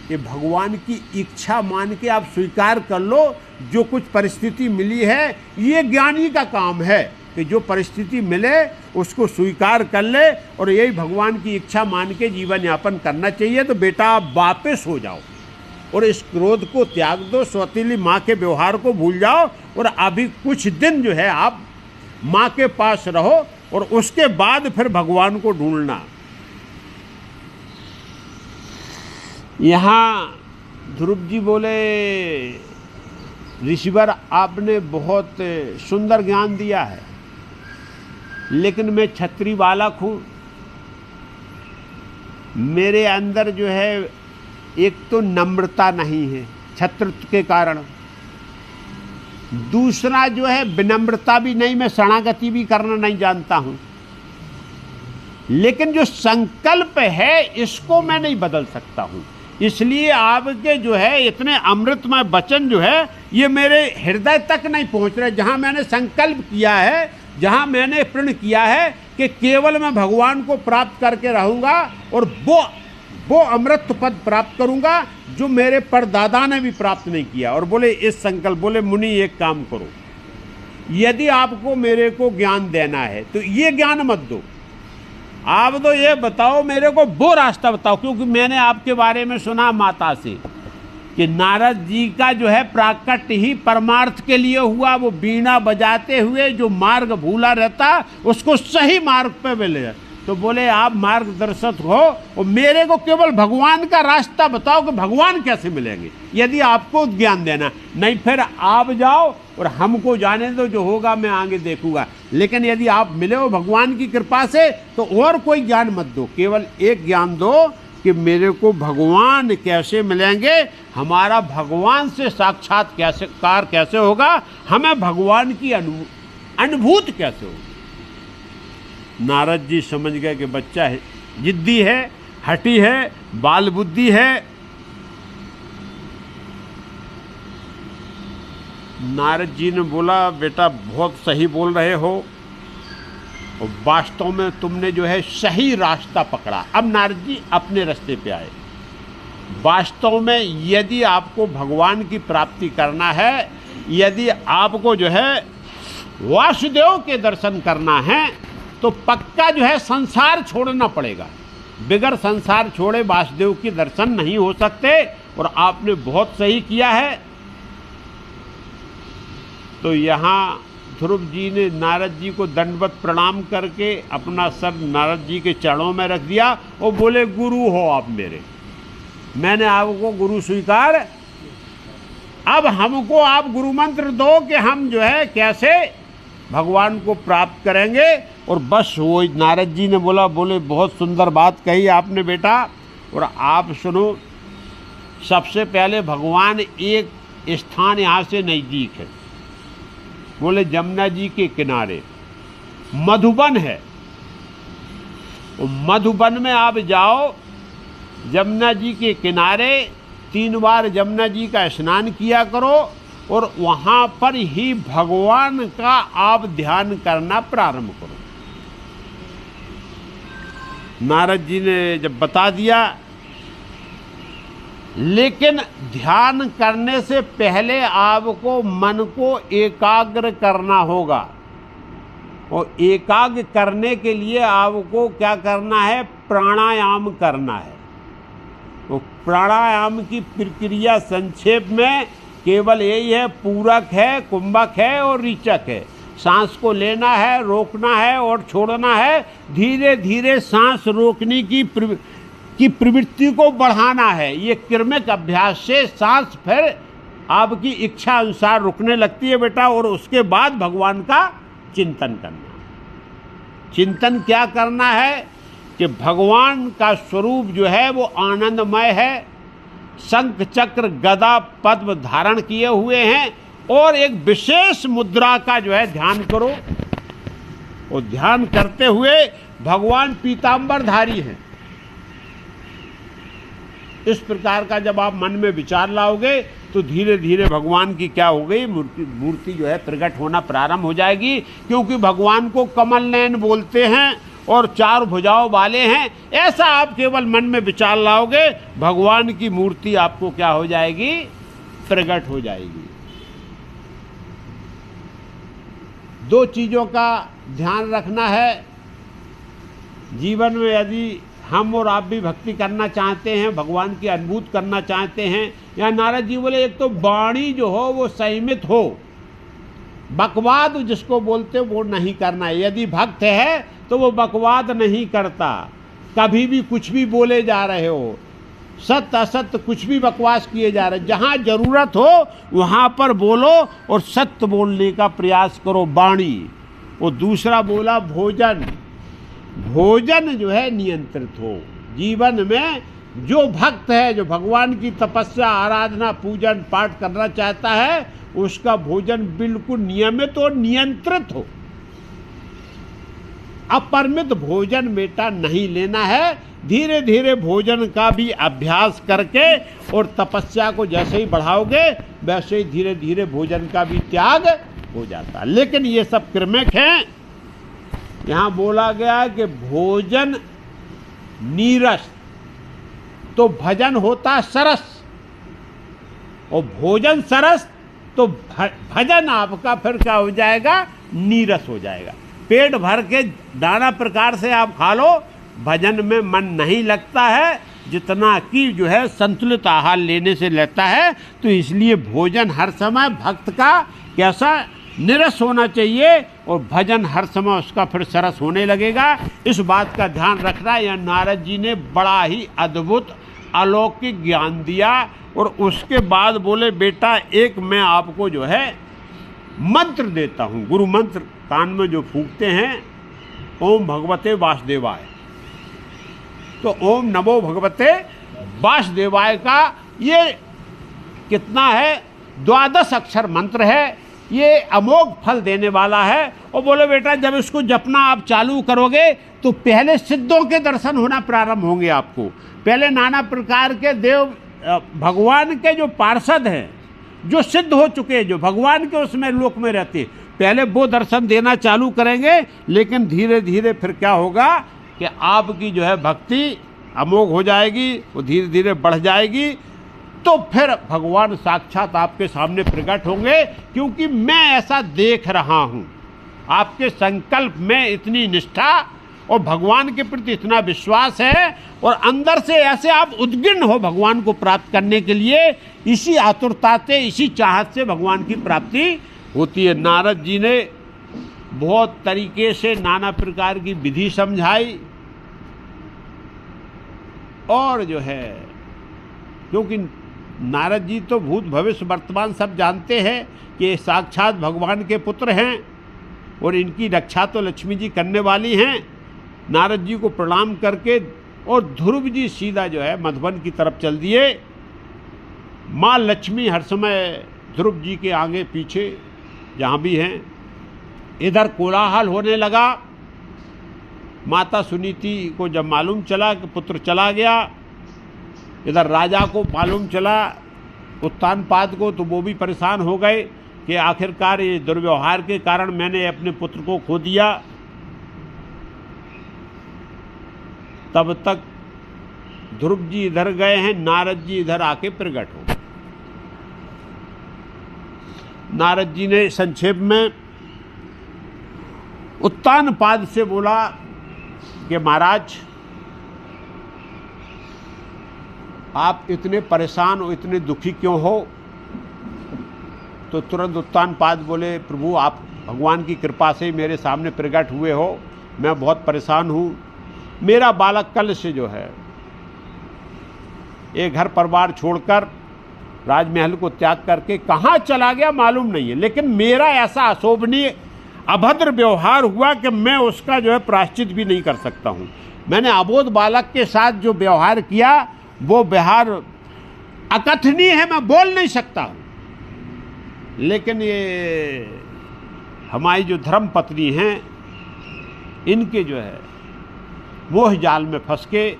कि भगवान की इच्छा मान के आप स्वीकार कर लो, जो कुछ परिस्थिति मिली है ये ज्ञानी का काम है कि जो परिस्थिति मिले उसको स्वीकार कर ले, और यही भगवान की इच्छा मान के जीवन यापन करना चाहिए। तो बेटा आप वापस हो जाओ और इस क्रोध को त्याग दो, सौतीली माँ के व्यवहार को भूल जाओ, और अभी कुछ दिन जो है आप माँ के पास रहो, और उसके बाद फिर भगवान को ढूंढना। यहाँ ध्रुव जी बोले ऋषिवर आपने बहुत सुंदर ज्ञान दिया है, लेकिन मैं क्षत्रिय बालक हूँ, मेरे अंदर जो है एक तो नम्रता नहीं है क्षत्रत्व के कारण, दूसरा जो है विनम्रता भी नहीं, मैं शरणागति भी करना नहीं जानता हूँ, लेकिन जो संकल्प है इसको मैं नहीं बदल सकता हूँ। इसलिए आपके जो है इतने अमृतमय वचन जो है ये मेरे हृदय तक नहीं पहुँच रहे। जहाँ मैंने संकल्प किया है, जहाँ मैंने प्रण किया है कि केवल मैं भगवान को प्राप्त करके रहूँगा और वो अमृत पद प्राप्त करूँगा जो मेरे परदादा ने भी प्राप्त नहीं किया। और बोले इस संकल्प, बोले मुनि एक काम करो, यदि आपको मेरे को ज्ञान देना है तो ये ज्ञान मत दो, आप तो ये बताओ मेरे को वो रास्ता बताओ, क्योंकि मैंने आपके बारे में सुना माता से कि नारद जी का जो है प्राकट्य ही परमार्थ के लिए हुआ। वो बीणा बजाते हुए जो मार्ग भूला रहता उसको सही मार्ग पे मिले। तो बोले आप मार्गदर्शक हो और मेरे को केवल भगवान का रास्ता बताओ कि भगवान कैसे मिलेंगे, यदि आपको ज्ञान देना, नहीं फिर आप जाओ और हमको जाने दो, जो होगा मैं आगे देखूंगा। लेकिन यदि आप मिले हो भगवान की कृपा से तो और कोई ज्ञान मत दो, केवल एक ज्ञान दो कि मेरे को भगवान कैसे मिलेंगे, हमारा भगवान से साक्षात्कार कैसे होगा, हमें भगवान की अनुभूति कैसे होगी। नारद जी समझ गए कि बच्चा है, जिद्दी है, हठी है, बाल बुद्धि है। नारद जी ने बोला बेटा बहुत सही बोल रहे हो, और वास्तव में तुमने जो है सही रास्ता पकड़ा। अब नारद जी अपने रास्ते पे आए। वास्तव में यदि आपको भगवान की प्राप्ति करना है, यदि आपको जो है वासुदेव के दर्शन करना है, तो पक्का जो है संसार छोड़ना पड़ेगा। बिगर संसार छोड़े वासुदेव के दर्शन नहीं हो सकते। और आपने बहुत सही किया है। तो यहाँ ध्रुव जी ने नारद जी को दंडवत प्रणाम करके अपना सर नारद जी के चरणों में रख दिया और बोले गुरु हो आप मेरे, मैंने आपको गुरु स्वीकार, अब हमको आप गुरु मंत्र दो कि हम जो है कैसे भगवान को प्राप्त करेंगे। और बस वो नारद जी ने बोले बहुत सुंदर बात कही आपने बेटा, और आप सुनो, सबसे पहले भगवान एक स्थान यहाँ से नज़दीक है, बोले जमुना जी के किनारे मधुबन है। और मधुबन में आप जाओ, जमुना जी के किनारे 3 बार जमुना जी का स्नान किया करो, और वहाँ पर ही भगवान का आप ध्यान करना प्रारंभ करो। नारद जी ने जब बता दिया, लेकिन ध्यान करने से पहले आपको मन को एकाग्र करना होगा, और एकाग्र करने के लिए आपको क्या करना है, प्राणायाम करना है। तो प्राणायाम की प्रक्रिया संक्षेप में केवल यही है, पूरक है, कुंभक है और रीचक है। सांस को लेना है, रोकना है और छोड़ना है। धीरे धीरे सांस रोकने की की प्रवृत्ति को बढ़ाना है। ये क्रमिक अभ्यास से सांस फिर आपकी इच्छा अनुसार रुकने लगती है बेटा, और उसके बाद भगवान का चिंतन करना। चिंतन क्या करना है कि भगवान का स्वरूप जो है वो आनंदमय है, शंख चक्र गदा पद्म धारण किए हुए हैं, और एक विशेष मुद्रा का जो है ध्यान करो। और ध्यान करते हुए भगवान पीतांबरधारी हैं। इस प्रकार का जब आप मन में विचार लाओगे तो धीरे धीरे भगवान की क्या हो गई, मूर्ति जो है प्रकट होना प्रारंभ हो जाएगी। क्योंकि भगवान को कमल नयन बोलते हैं और चार भुजाओं वाले हैं। ऐसा आप केवल मन में विचार लाओगे, भगवान की मूर्ति आपको क्या हो जाएगी, प्रकट हो जाएगी। दो चीजों का ध्यान रखना है जीवन में। यदि हम और आप भी भक्ति करना चाहते हैं, भगवान की अनुभूति करना चाहते हैं, या नारद जी बोले एक तो वाणी जो हो वो संयमित हो, बकवाद जिसको बोलते हो वो नहीं करना है। यदि भक्त है तो वो बकवाद नहीं करता, कभी भी कुछ भी बोले जा रहे हो, सत्य असत्य कुछ भी बकवास किए जा रहे। जहाँ जरूरत हो वहाँ पर बोलो और सत्य बोलने का प्रयास करो, वाणी। और दूसरा बोला भोजन, भोजन जो है नियंत्रित हो। जीवन में जो भक्त है, जो भगवान की तपस्या आराधना पूजन पाठ करना चाहता है, उसका भोजन बिल्कुल नियमित और नियंत्रित हो। अपरिमित भोजन बेटा नहीं लेना है। धीरे धीरे भोजन का भी अभ्यास करके और तपस्या को जैसे ही बढ़ाओगे वैसे ही धीरे धीरे भोजन का भी त्याग हो जाता है। लेकिन ये सब क्रमिक हैं। यहाँ बोला गया कि भोजन नीरस, तो भजन होता सरस, और भोजन सरस तो भजन आपका फिर क्या हो जाएगा, नीरस हो जाएगा। पेट भर के नाना प्रकार से आप खा लो, भजन में मन नहीं लगता है जितना कि जो है संतुलित आहार लेने से लेता है। तो इसलिए भोजन हर समय भक्त का कैसा, निरस होना चाहिए, और भजन हर समय उसका फिर सरस होने लगेगा। इस बात का ध्यान रखना। यह नारद जी ने बड़ा ही अद्भुत अलौकिक ज्ञान दिया। और उसके बाद बोले बेटा एक मैं आपको जो है मंत्र देता हूँ, गुरु मंत्र कान में जो फूंकते हैं, ओम भगवते वासुदेवाय। तो ओम नमो भगवते वासुदेवाय का ये कितना है, 12 अक्षर मंत्र है। ये अमोघ फल देने वाला है। और बोले बेटा जब इसको जपना आप चालू करोगे तो पहले सिद्धों के दर्शन होना प्रारंभ होंगे आपको। पहले नाना प्रकार के देव भगवान के जो पार्षद हैं, जो सिद्ध हो चुके हैं, जो भगवान के उसमें लोक में रहते हैं, पहले वो दर्शन देना चालू करेंगे। लेकिन धीरे धीरे फिर क्या होगा कि आपकी जो है भक्ति अमोघ हो जाएगी, वो धीरे धीरे बढ़ जाएगी। तो फिर भगवान साक्षात आपके सामने प्रकट होंगे। क्योंकि मैं ऐसा देख रहा हूँ, आपके संकल्प में इतनी निष्ठा और भगवान के प्रति इतना विश्वास है, और अंदर से ऐसे आप उद्गिन्न हो भगवान को प्राप्त करने के लिए। इसी आतुरता से, इसी चाहत से भगवान की प्राप्ति होती है। नारद जी ने बहुत तरीके से नाना प्रकार की विधि समझाई, और जो है क्योंकि नारद जी तो भूत भविष्य वर्तमान सब जानते हैं कि ये साक्षात भगवान के पुत्र हैं, और इनकी रक्षा तो लक्ष्मी जी करने वाली हैं। नारद जी को प्रणाम करके और ध्रुव जी सीधा जो है मधुबन की तरफ चल दिए। माँ लक्ष्मी हर समय ध्रुव जी के आगे पीछे जहाँ भी हैं। इधर कोलाहल होने लगा। माता सुनीति को जब मालूम चला कि पुत्र चला गया, इधर राजा को मालूम चला उत्तानपाद को, तो वो भी परेशान हो गए कि आखिरकार ये दुर्व्यवहार के कारण मैंने अपने पुत्र को खो दिया। तब तक ध्रुव जी इधर गए हैं, नारद जी इधर आके प्रकट हो गए। नारद जी ने संक्षेप में उत्तानपाद से बोला कि महाराज आप इतने परेशान और इतने दुखी क्यों हो। तो तुरंत उत्तानपाद बोले प्रभु आप भगवान की कृपा से मेरे सामने प्रकट हुए हो, मैं बहुत परेशान हूँ। मेरा बालक कल से जो है ये घर परिवार छोड़कर राजमहल को त्याग करके कहाँ चला गया मालूम नहीं है, लेकिन मेरा ऐसा अशोभनीय अभद्र व्यवहार हुआ कि मैं उसका जो है प्रायश्चित भी नहीं कर सकता हूँ। मैंने अबोध बालक के साथ जो व्यवहार किया वो व्यवहार अकथनीय है, मैं बोल नहीं सकता हूँ। लेकिन ये हमारी जो धर्म पत्नी हैं, इनके जो है मोह जाल में फंस के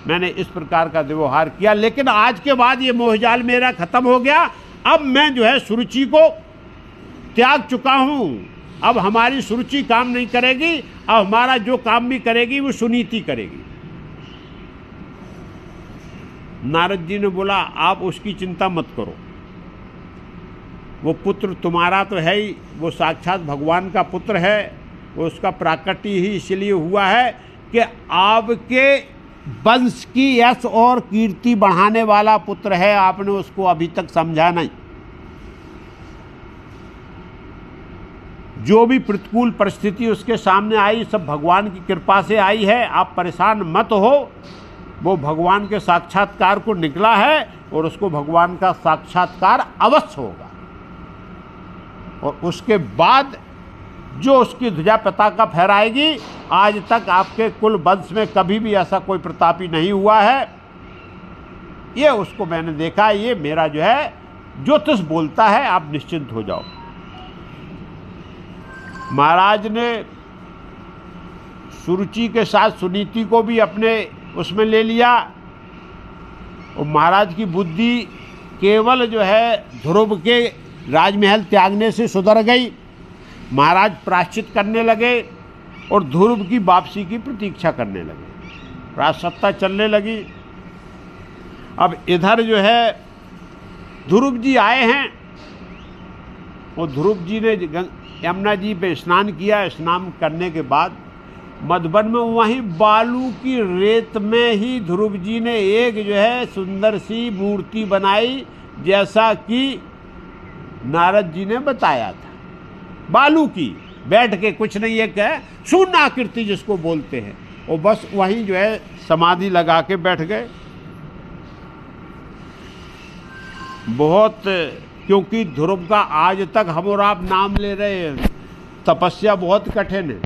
मैंने इस प्रकार का व्यवहार किया। लेकिन आज के बाद ये मोह जाल मेरा खत्म हो गया। अब मैं जो है सुरुचि को त्याग चुका हूँ। अब हमारी सुरुचि काम नहीं करेगी, अब हमारा जो काम भी करेगी वो सुनीति करेगी। नारद जी ने बोला आप उसकी चिंता मत करो, वो पुत्र तुम्हारा तो है ही, वो साक्षात भगवान का पुत्र है, वो उसका प्राकट्य ही इसलिए हुआ है कि आपके वंश की यश और कीर्ति बढ़ाने वाला पुत्र है। आपने उसको अभी तक समझा नहीं। जो भी प्रतिकूल परिस्थिति उसके सामने आई सब भगवान की कृपा से आई है। आप परेशान मत हो, वो भगवान के साक्षात्कार को निकला है और उसको भगवान का साक्षात्कार अवश्य होगा। और उसके बाद जो उसकी ध्वजा पताका फहराएगी, आज तक आपके कुल वंश में कभी भी ऐसा कोई प्रतापी नहीं हुआ है। ये उसको मैंने देखा। ये मेरा जो है ज्योतिष बोलता है, आप निश्चिंत हो जाओ। महाराज ने सुरुचि के साथ सुनीति को भी अपने उसमें ले लिया और महाराज की बुद्धि केवल जो है ध्रुव के राजमहल त्यागने से सुधर गई। महाराज प्रायश्चित करने लगे और ध्रुव की वापसी की प्रतीक्षा करने लगे। राजसत्ता चलने लगी। अब इधर जो है ध्रुव जी आए हैं और ध्रुव जी ने यमुना जी पे स्नान किया। स्नान करने के बाद मधुबन में वहीं बालू की रेत में ही ध्रुव जी ने एक जो है सुंदर सी मूर्ति बनाई, जैसा कि नारद जी ने बताया था। बालू की बैठ के, कुछ नहीं, एक है शून्य आकृति जिसको बोलते हैं, और बस वहीं जो है समाधि लगा के बैठ गए। बहुत, क्योंकि ध्रुव का आज तक हम और आप नाम ले रहे हैं, तपस्या बहुत कठिन है।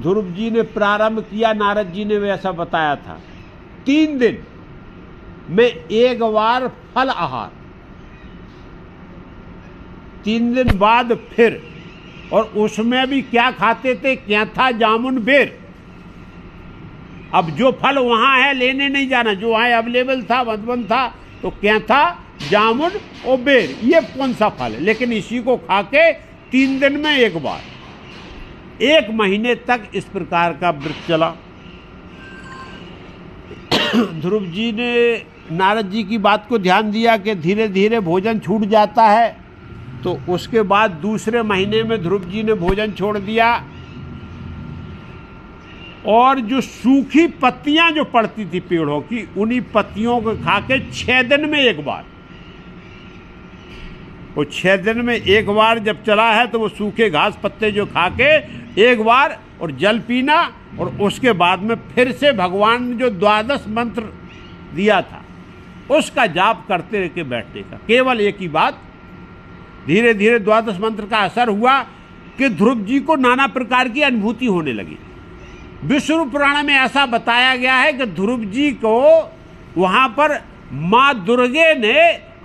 ध्रुव जी ने प्रारंभ किया, नारद जी ने वैसा बताया था, 3 दिन में एक बार फल आहार, 3 दिन बाद फिर, और उसमें भी क्या खाते थे, कैथा, जामुन, बेर। अब जो फल वहाँ है लेने नहीं जाना, जो वहाँ अवेलेबल था, मधुबन था, तो कैथा, जामुन और बेर, ये कौन सा फल है। लेकिन इसी को खा के 3 दिन में एक बार, 1 महीने तक इस प्रकार का व्रत चला। ध्रुव जी ने नारद जी की बात को ध्यान दिया कि धीरे धीरे भोजन छूट जाता है, तो उसके बाद दूसरे महीने में ध्रुव जी ने भोजन छोड़ दिया। और जो सूखी पत्तियां जो पड़ती थी पेड़ों की, उन्हीं पत्तियों को खा के 6 दिन में एक बार, वो 6 दिन में एक बार जब चला है तो वो सूखे घास पत्ते जो खा के एक बार, और जल पीना, और उसके बाद में फिर से भगवान ने जो 12 मंत्र दिया था उसका जाप करते रह के बैठने का। केवल एक ही बात, धीरे धीरे 12 मंत्र का असर हुआ कि ध्रुव जी को नाना प्रकार की अनुभूति होने लगी। विष्णु पुराण में ऐसा बताया गया है कि ध्रुव जी को वहाँ पर माँ दुर्गे ने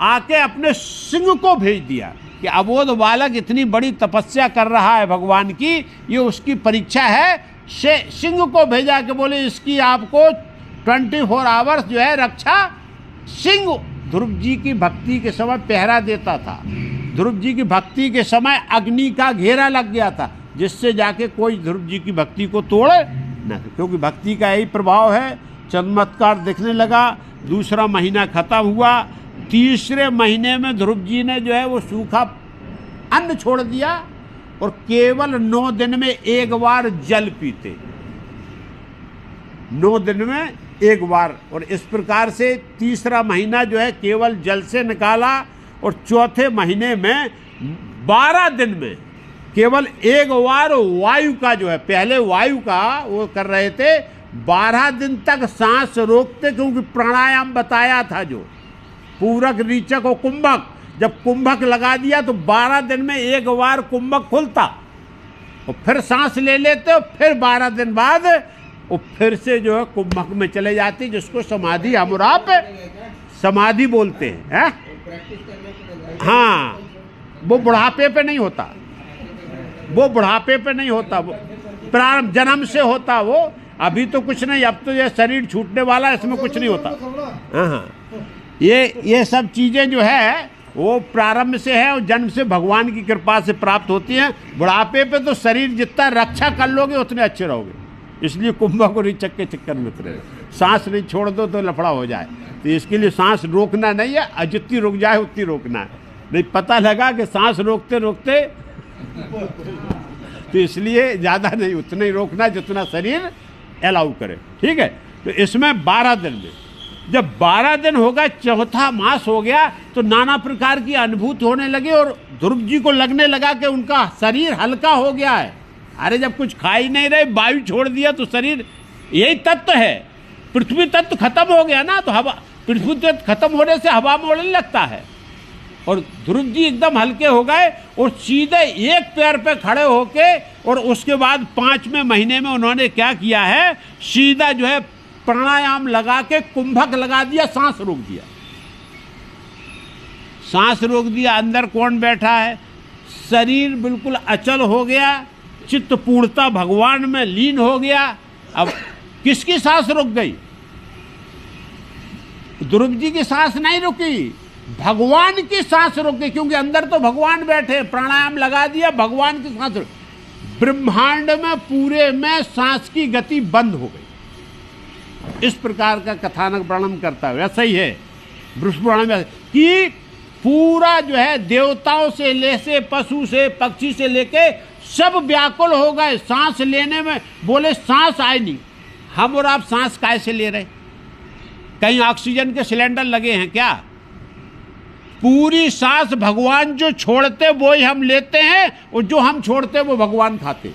आके अपने सिंह को भेज दिया कि अबोध बालक इतनी बड़ी तपस्या कर रहा है भगवान की, ये उसकी परीक्षा है। से सिंह को भेजा कि बोले इसकी आपको 24 आवर्स जो है रक्षा। सिंह ध्रुव जी की भक्ति के समय पहरा देता था। ध्रुव जी की भक्ति के समय अग्नि का घेरा लग गया था, जिससे जाके कोई ध्रुव जी की भक्ति को तोड़े न, क्योंकि भक्ति का यही प्रभाव है। चमत्कार दिखने लगा। दूसरा महीना खत्म हुआ, तीसरे महीने में ध्रुव जी ने जो है वो सूखा अन्न छोड़ दिया और केवल 9 दिन में एक बार जल पीते, 9 दिन में एक बार। और इस प्रकार से तीसरा महीना जो है केवल जल से निकाला, और चौथे महीने में 12 दिन में केवल एक बार वायु का जो है, पहले वायु का वो कर रहे थे, 12 दिन तक सांस रोकते, क्योंकि प्राणायाम बताया था जो पूरक, रीचक और कुंभक। जब कुंभक लगा दिया तो 12 दिन में एक बार कुंभक खुलता और फिर सांस ले लेते और फिर 12 दिन बाद वो फिर से जो है कुंभक में चले जाती, जिसको समाधि, हम और आप समाधि बोलते हैं। हाँ, वो बुढ़ापे पे नहीं होता, वो बुढ़ापे पे नहीं होता, वो प्रारंभ जन्म से होता। वो अभी तो कुछ नहीं, अब तो ये शरीर छूटने वाला, इसमें कुछ नहीं होता। हाँ, ये सब चीज़ें जो है वो प्रारंभ से है और जन्म से भगवान की कृपा से प्राप्त होती हैं। बुढ़ापे पे तो शरीर जितना रक्षा कर लोगे उतने अच्छे रहोगे, इसलिए कुंभक और रीचक के चक्कर में उतरे। सांस नहीं छोड़ दो तो लफड़ा हो जाए, तो इसके लिए सांस रोकना नहीं है, और जितनी रुक जाए उतनी रोकना है। नहीं पता लगा कि सांस रोकते रोकते तो इसलिए ज़्यादा नहीं, उतना ही रोकना जितना शरीर अलाउ करे। ठीक है, तो इसमें 12 दिन में, जब 12 दिन हो गए, चौथा मास हो गया, तो नाना प्रकार की अनुभूति होने लगी और ध्रुव जी को लगने लगा कि उनका शरीर हल्का हो गया है। अरे जब कुछ खा ही नहीं रहे, वायु छोड़ दिया, तो शरीर, यही तत्व है, पृथ्वी तत्व खत्म हो गया ना, तो हवा, पृथ्वी तत्व खत्म होने से हवा में उड़ने लगता है। और ध्रुव जी एकदम हल्के हो गए और सीधे एक पैर पे खड़े होके, और उसके बाद 5वें महीने में उन्होंने क्या किया है, सीधा जो है प्राणायाम लगा के कुंभक लगा दिया, सांस रोक दिया। सांस रोक दिया, अंदर कौन बैठा है, शरीर बिल्कुल अचल हो गया, चित्त पूर्णता भगवान में लीन हो गया। अब किसकी सांस रुक गई? ध्रुव जी की सांस नहीं रुकी, भगवान की सांस रुक गई, क्योंकि अंदर तो भगवान बैठे, प्राणायाम लगा दिया, भगवान की सांस। ब्रह्मांड में पूरे में सांस की गति बंद हो गई। इस प्रकार का कथानक वर्णन करता है। वैसा ही है ब्रह्म पुराण में कि पूरा जो है देवताओं से ले पशु से पक्षी से लेके सब व्याकुल हो गए सांस लेने में। बोले सांस आए नहीं, हम और आप सांस कैसे ले रहे? कहीं ऑक्सीजन के सिलेंडर लगे हैं क्या? पूरी सांस भगवान जो छोड़ते वो ही हम लेते हैं, और जो हम छोड़ते वो भगवान खाते।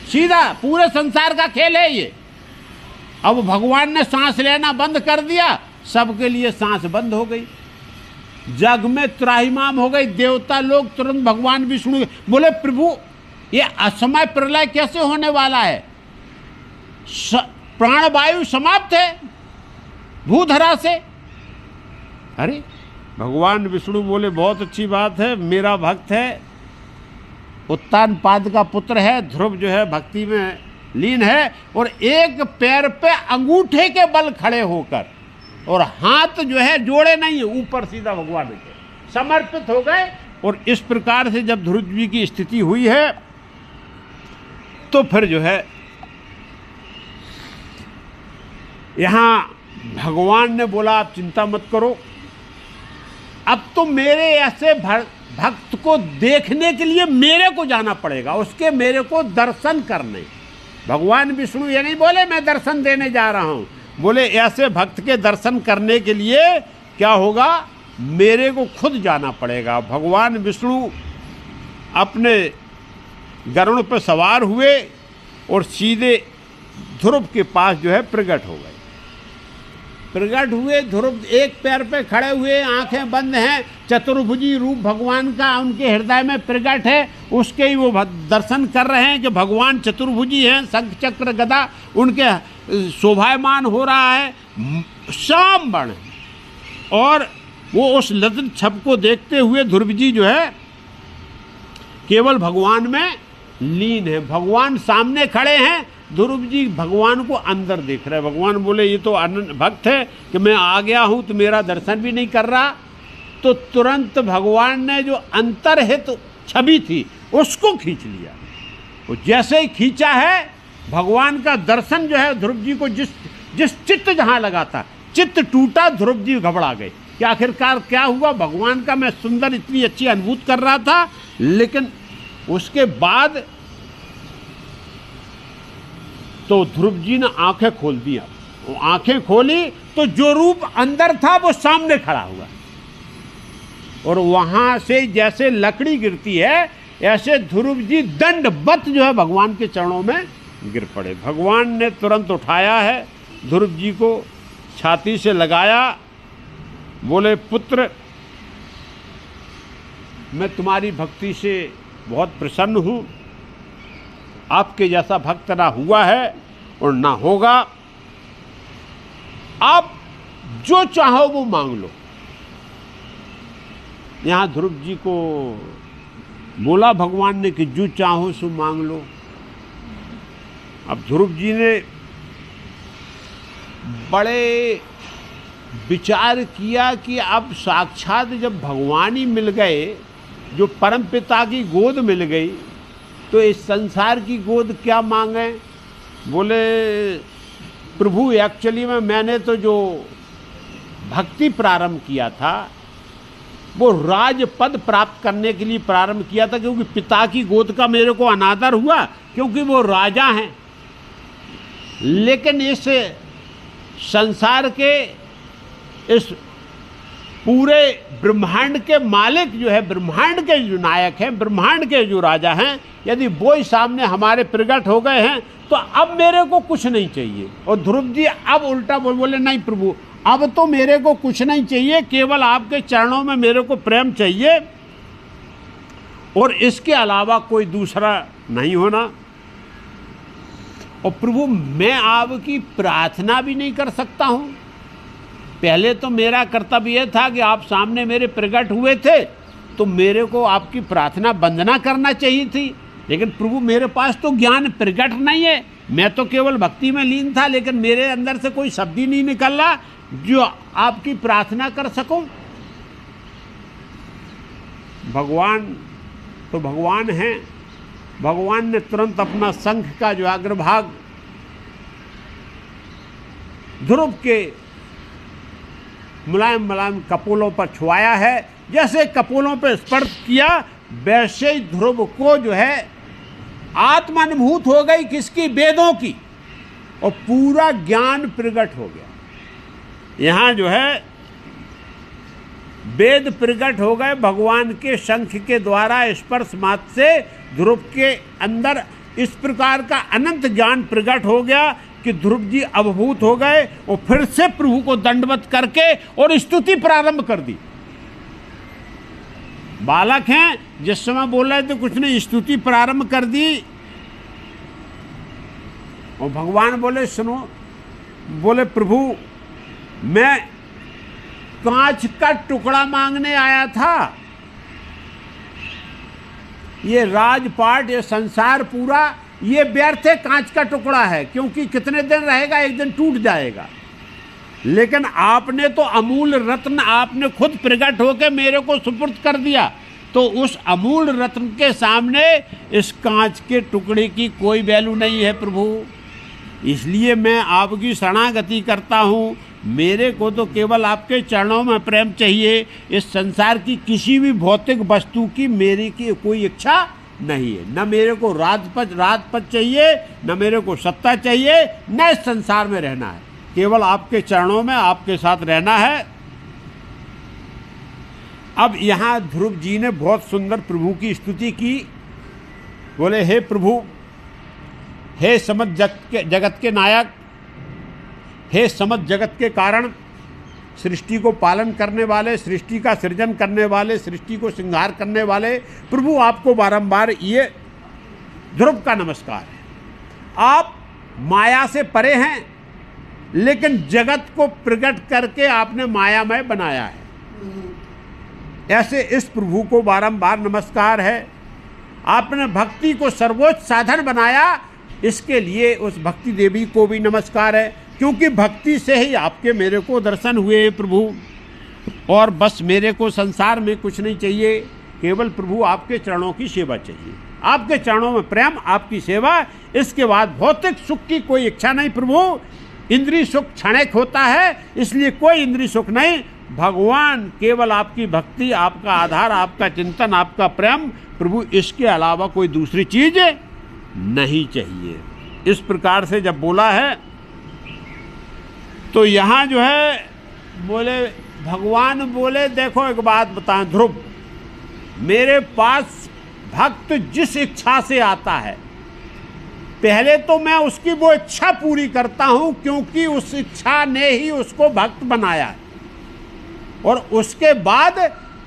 सीधा पूरे संसार का खेल है ये। अब भगवान ने सांस लेना बंद कर दिया, सबके लिए सांस बंद हो गई, जग में त्राहिमाम हो गई। देवता लोग तुरंत भगवान विष्णु बोले, प्रभु ये असमय प्रलय कैसे होने वाला है? प्राणवायु समाप्त है भूधरा से। अरे भगवान विष्णु बोले, बहुत अच्छी बात है, मेरा भक्त है, उत्तानपाद का पुत्र है, ध्रुव जो है भक्ति में लीन है, और एक पैर पे अंगूठे के बल खड़े होकर, और हाथ जो है जोड़े नहीं है, ऊपर सीधा भगवान के समर्पित हो गए। और इस प्रकार से जब ध्रुव जी की स्थिति हुई है, तो फिर जो है यहाँ भगवान ने बोला, आप चिंता मत करो, अब तो मेरे ऐसे भक्त को देखने के लिए मेरे को जाना पड़ेगा, उसके मेरे को दर्शन करने। भगवान विष्णु ये नहीं बोले मैं दर्शन देने जा रहा हूँ, बोले ऐसे भक्त के दर्शन करने के लिए क्या होगा, मेरे को खुद जाना पड़ेगा। भगवान विष्णु अपने गरुड़ पर सवार हुए और सीधे ध्रुव के पास जो है प्रकट हो गए। प्रकट हुए, ध्रुव एक पैर पे खड़े हुए, आंखें बंद हैं, चतुर्भुजी रूप भगवान का उनके हृदय में प्रकट है, उसके ही वो दर्शन कर रहे हैं कि भगवान चतुर्भुजी हैं, शंख चक्र गदा उनके शोभायमान हो रहा है, श्याम वर्ण। और वो उस ललित छब को देखते हुए ध्रुव जी जो है केवल भगवान में लीन है। भगवान सामने खड़े हैं, ध्रुव जी भगवान को अंदर देख रहे हैं। भगवान बोले, ये तो अनंत भक्त है कि मैं आ गया हूँ तो मेरा दर्शन भी नहीं कर रहा। तो तुरंत भगवान ने जो अंतर्हित छवि थी उसको खींच लिया, और जैसे ही खींचा है भगवान का दर्शन जो है ध्रुव जी को जिस चित्त जहाँ लगा था, चित्त टूटा, ध्रुव जी घबरा गए कि आखिरकार क्या हुआ। भगवान का मैं सुंदर इतनी अच्छी अनुभूति कर रहा था, लेकिन उसके बाद तो ध्रुव जी ने आंखें खोल दिया। वो आंखें खोली तो जो रूप अंदर था वो सामने खड़ा हुआ, और वहां से जैसे लकड़ी गिरती है ऐसे ध्रुव जी दंडवत जो है भगवान के चरणों में गिर पड़े। भगवान ने तुरंत उठाया है, ध्रुव जी को छाती से लगाया, बोले पुत्र मैं तुम्हारी भक्ति से बहुत प्रसन्न हूँ, आपके जैसा भक्त ना हुआ है और ना होगा, आप जो चाहो वो मांग लो। यहाँ ध्रुव जी को बोला भगवान ने कि जो चाहो सो मांग लो। अब ध्रुव जी ने बड़े विचार किया कि अब साक्षात जब भगवान ही मिल गए, जो परम पिता की गोद मिल गई, तो इस संसार की गोद क्या मांगे। बोले प्रभु एक्चुअली में मैंने तो जो भक्ति प्रारंभ किया था वो राज पद प्राप्त करने के लिए प्रारंभ किया था, क्योंकि पिता की गोद का मेरे को अनादर हुआ, क्योंकि वो राजा हैं। लेकिन इस संसार के, इस पूरे ब्रह्मांड के मालिक जो है, ब्रह्मांड के जो नायक हैं, ब्रह्मांड के जो राजा हैं, यदि वो ही सामने हमारे प्रकट हो गए हैं तो अब मेरे को कुछ नहीं चाहिए। और ध्रुव जी अब उल्टा बोले नहीं प्रभु, अब तो मेरे को कुछ नहीं चाहिए, केवल आपके चरणों में मेरे को प्रेम चाहिए और इसके अलावा कोई दूसरा नहीं होना। और प्रभु मैं आपकी प्रार्थना भी नहीं कर सकता हूँ। पहले तो मेरा कर्तव्य यह था कि आप सामने मेरे प्रकट हुए थे तो मेरे को आपकी प्रार्थना वंदना करना चाहिए थी, लेकिन प्रभु मेरे पास तो ज्ञान प्रकट नहीं है, मैं तो केवल भक्ति में लीन था, लेकिन मेरे अंदर से कोई शब्द ही नहीं निकल रहा जो आपकी प्रार्थना कर सकूं। भगवान तो भगवान हैं। भगवान ने तुरंत अपना शंख का जो अग्रभाग ध्रुव के मुलायम मुलायम कपोलों पर छुआया है। जैसे कपोलों पर स्पर्श किया वैसे ही ध्रुव को जो है आत्मानुभूत हो गई किसकी, वेदों की, और पूरा ज्ञान प्रकट हो गया। यहाँ जो है वेद प्रकट हो गए भगवान के शंख के द्वारा, स्पर्श मात्र से ध्रुव के अंदर इस प्रकार का अनंत ज्ञान प्रकट हो गया कि ध्रुव जी अभिभूत हो गए और फिर से प्रभु को दंडवत करके और स्तुति प्रारंभ कर दी। बालक हैं, जिस समय बोल रहे थे कुछ ने स्तुति प्रारंभ कर दी और भगवान बोले सुनो, बोले प्रभु मैं कांच का टुकड़ा मांगने आया था, ये राजपाट, ये संसार पूरा ये व्यर्थ है, कांच का टुकड़ा है, क्योंकि कितने दिन रहेगा, एक दिन टूट जाएगा। लेकिन आपने तो अमूल रत्न आपने खुद प्रकट होकर मेरे को सुपुर्द कर दिया, तो उस अमूल रत्न के सामने इस कांच के टुकड़े की कोई वैल्यू नहीं है प्रभु। इसलिए मैं आपकी शरणागति करता हूँ। मेरे को तो केवल आपके चरणों में प्रेम चाहिए, इस संसार की किसी भी भौतिक वस्तु की मेरी की कोई इच्छा नहीं है। न मेरे को राजपद चाहिए, न मेरे को सत्ता चाहिए, न इस संसार में रहना है, केवल आपके चरणों में आपके साथ रहना है। अब यहाँ ध्रुव जी ने बहुत सुंदर प्रभु की स्तुति की। बोले हे प्रभु, हे समस्त जगत के नायक, हे समस्त जगत के कारण, सृष्टि को पालन करने वाले, सृष्टि का सृजन करने वाले, सृष्टि को श्रृंगार करने वाले प्रभु, आपको बारंबार ये ध्रुव का नमस्कार है। आप माया से परे हैं, लेकिन जगत को प्रकट करके आपने मायामय बनाया है। ऐसे इस प्रभु को बारंबार नमस्कार है। आपने भक्ति को सर्वोच्च साधन बनाया, इसके लिए उस भक्ति देवी को भी नमस्कार है, क्योंकि भक्ति से ही आपके मेरे को दर्शन हुए हैं प्रभु। और बस मेरे को संसार में कुछ नहीं चाहिए, केवल प्रभु आपके चरणों की सेवा चाहिए, आपके चरणों में प्रेम, आपकी सेवा, इसके बाद भौतिक सुख की कोई इच्छा नहीं प्रभु। इंद्रिय सुख क्षणिक होता है, इसलिए कोई इंद्रिय सुख नहीं। भगवान केवल आपकी भक्ति, आपका आधार, आपका चिंतन, आपका प्रेम प्रभु, इसके अलावा कोई दूसरी चीज नहीं चाहिए। इस प्रकार से जब बोला है तो यहाँ जो है बोले भगवान बोले देखो एक बात बताएं ध्रुव, मेरे पास भक्त जिस इच्छा से आता है पहले तो मैं उसकी वो इच्छा पूरी करता हूं, क्योंकि उस इच्छा ने ही उसको भक्त बनाया है, और उसके बाद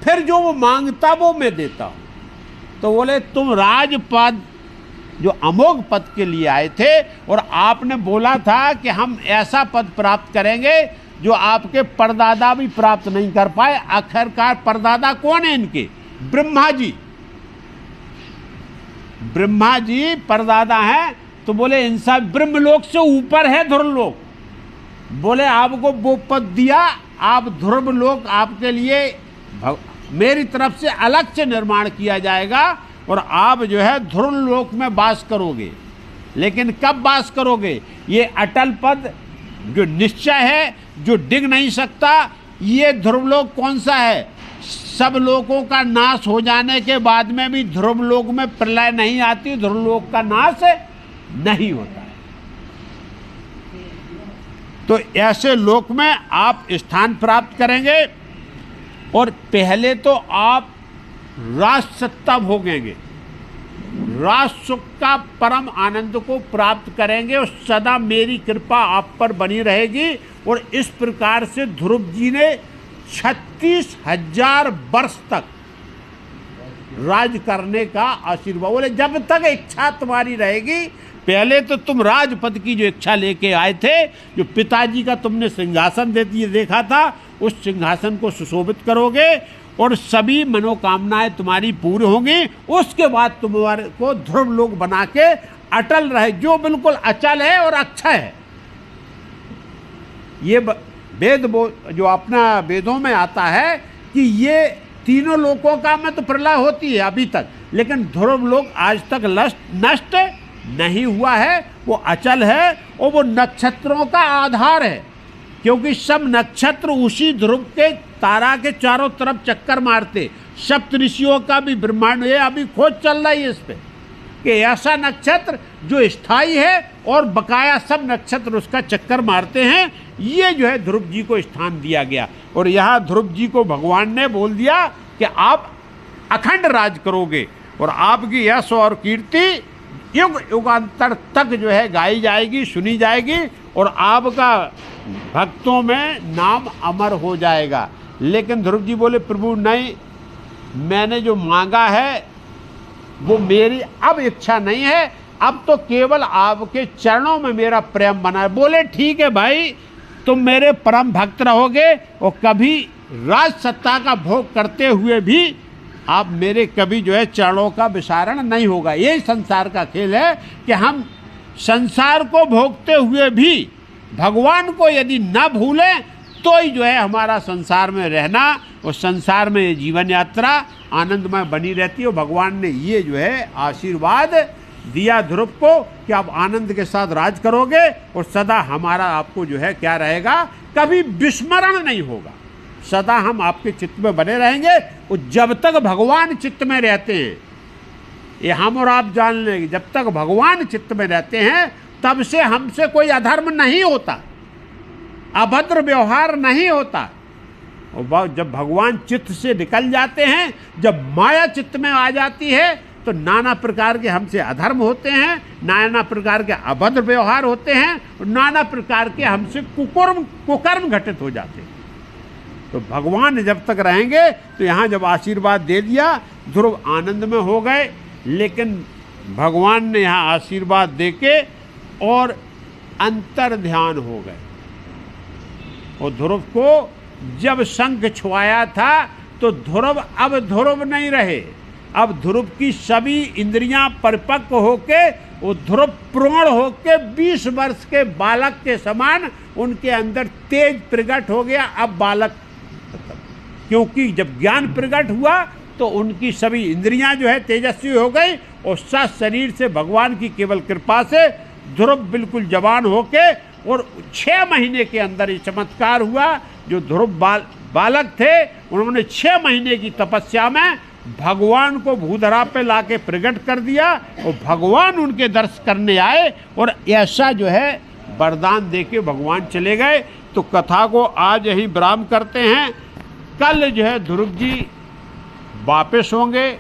फिर जो वो मांगता वो मैं देता हूं। तो बोले तुम राजपद जो अमोघ पद के लिए आए थे, और आपने बोला था कि हम ऐसा पद प्राप्त करेंगे जो आपके परदादा भी प्राप्त नहीं कर पाए। आखिरकार परदादा कौन है इनके? ब्रह्मा जी। ब्रह्मा जी परदादा हैं। तो बोले इनसा ब्रह्मलोक से ऊपर है ध्रुवलोक। बोले आपको वो पद दिया, आप ध्रुवलोक आपके लिए मेरी तरफ से अलग से निर्माण किया जाएगा, और आप जो है ध्रुवलोक में वास करोगे। लेकिन कब वास करोगे? ये अटल पद जो निश्चय है, जो डिग नहीं सकता। ये ध्रुवलोक कौन सा है? सब लोगों का नाश हो जाने के बाद में भी ध्रुवलोक में प्रलय नहीं आती, ध्रुवलोक का नाश नहीं होता है। तो ऐसे लोक में आप स्थान प्राप्त करेंगे, और पहले तो आप राज सत्ता भोगेंगे, राज सुख का परम आनंद को प्राप्त करेंगे, और सदा मेरी कृपा आप पर बनी रहेगी। और इस प्रकार से ध्रुव जी ने 36,000 वर्ष तक राज करने का आशीर्वाद। बोले जब तक इच्छा तुम्हारी रहेगी, पहले तो तुम राजपद की जो इच्छा लेके आए थे, जो पिताजी का तुमने सिंहासन देखा था, उस सिंहासन को सुशोभित करोगे, और सभी मनोकामनाएं तुम्हारी पूरी होंगी। उसके बाद तुम्हारे को ध्रुव लोक बना के अटल रहे, जो बिल्कुल अचल है और अच्छा है। ये वेद जो अपना वेदों में आता है कि ये तीनों लोकों का में तो प्रलय होती है अभी तक, लेकिन ध्रुव लोक आज तक नष्ट नहीं हुआ है, वो अचल है, और वो नक्षत्रों का आधार है। क्योंकि सब नक्षत्र उसी ध्रुव के तारा के चारों तरफ चक्कर मारते। सप्त ऋषियों का भी ब्रह्मांड है, अभी खोज चल रही है इस पे कि ऐसा नक्षत्र जो स्थायी है, और बकाया सब नक्षत्र उसका चक्कर मारते हैं। ये जो है ध्रुव जी को स्थान दिया गया, और यहाँ ध्रुव जी को भगवान ने बोल दिया कि आप अखंड राज करोगे, और आपकी यश और कीर्ति युग युगांतर तक जो है गाई जाएगी, सुनी जाएगी, और आपका भक्तों में नाम अमर हो जाएगा। लेकिन ध्रुव जी बोले प्रभु नहीं, मैंने जो मांगा है वो मेरी अब इच्छा नहीं है, अब तो केवल आपके चरणों में मेरा प्रेम बना है। बोले ठीक है भाई, तुम मेरे परम भक्त रहोगे, और कभी राज सत्ता का भोग करते हुए भी आप मेरे कभी जो है चरणों का विसारण नहीं होगा। यही संसार का खेल है कि हम संसार को भोगते हुए भी भगवान को यदि न भूलें, तो ही जो है हमारा संसार में रहना और संसार में ये जीवन यात्रा आनंदमय बनी रहती है। और भगवान ने ये जो है आशीर्वाद दिया ध्रुव को कि आप आनंद के साथ राज करोगे, और सदा हमारा आपको जो है क्या रहेगा, कभी विस्मरण नहीं होगा, सदा हम आपके चित्त में बने रहेंगे। और जब तक भगवान चित्त में रहते हैं, ये हम और आप जान लेंगे, जब तक भगवान चित्त में रहते हैं तब से हमसे कोई अधर्म नहीं होता, अभद्र व्यवहार नहीं होता। और जब भगवान चित्त से निकल जाते हैं, जब माया चित्त में आ जाती है, तो नाना प्रकार के हमसे अधर्म होते हैं, नाना प्रकार के अभद्र व्यवहार होते हैं, और नाना प्रकार के हमसे कुकर्म घटित हो जाते हैं। तो भगवान जब तक रहेंगे, तो यहाँ जब आशीर्वाद दे दिया, ध्रुव आनंद में हो गए। लेकिन भगवान ने यहाँ आशीर्वाद देके और अंतर ध्यान हो गए, और ध्रुव को जब शंख छुआया था, तो ध्रुव अब ध्रुव नहीं रहे। अब ध्रुव की सभी इंद्रियां परिपक्व होके, वो ध्रुव प्रौढ़ होके 20 वर्ष के बालक के समान उनके अंदर तेज प्रकट हो गया। अब बालक, क्योंकि जब ज्ञान प्रकट हुआ तो उनकी सभी इंद्रियां जो है तेजस्वी हो गई, और सात शरीर से भगवान की केवल कृपा से ध्रुव बिल्कुल जवान होके, और 6 महीने के अंदर ये चमत्कार हुआ। जो ध्रुव बालक थे, उन्होंने 6 महीने की तपस्या में भगवान को भूधरा पे लाके प्रकट कर दिया, और भगवान उनके दर्शन करने आए, और ऐसा जो है वरदान देके भगवान चले गए। तो कथा को आज यही विराम करते हैं। कल जो है ध्रुव जी वापस होंगे,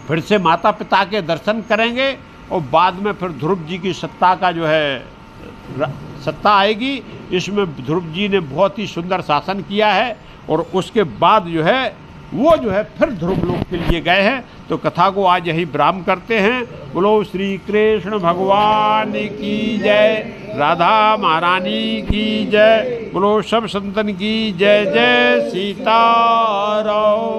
फिर से माता पिता के दर्शन करेंगे, और बाद में फिर ध्रुव जी की सत्ता का जो है सत्ता आएगी। इसमें ध्रुव जी ने बहुत ही सुंदर शासन किया है और उसके बाद जो है वो जो है फिर ध्रुव लोक के लिए गए हैं। तो कथा को आज यही विराम करते हैं। बोलो श्री कृष्ण भगवान की जय, राधा महारानी की जय, बोलो सब संतन की जय जय सीताराम।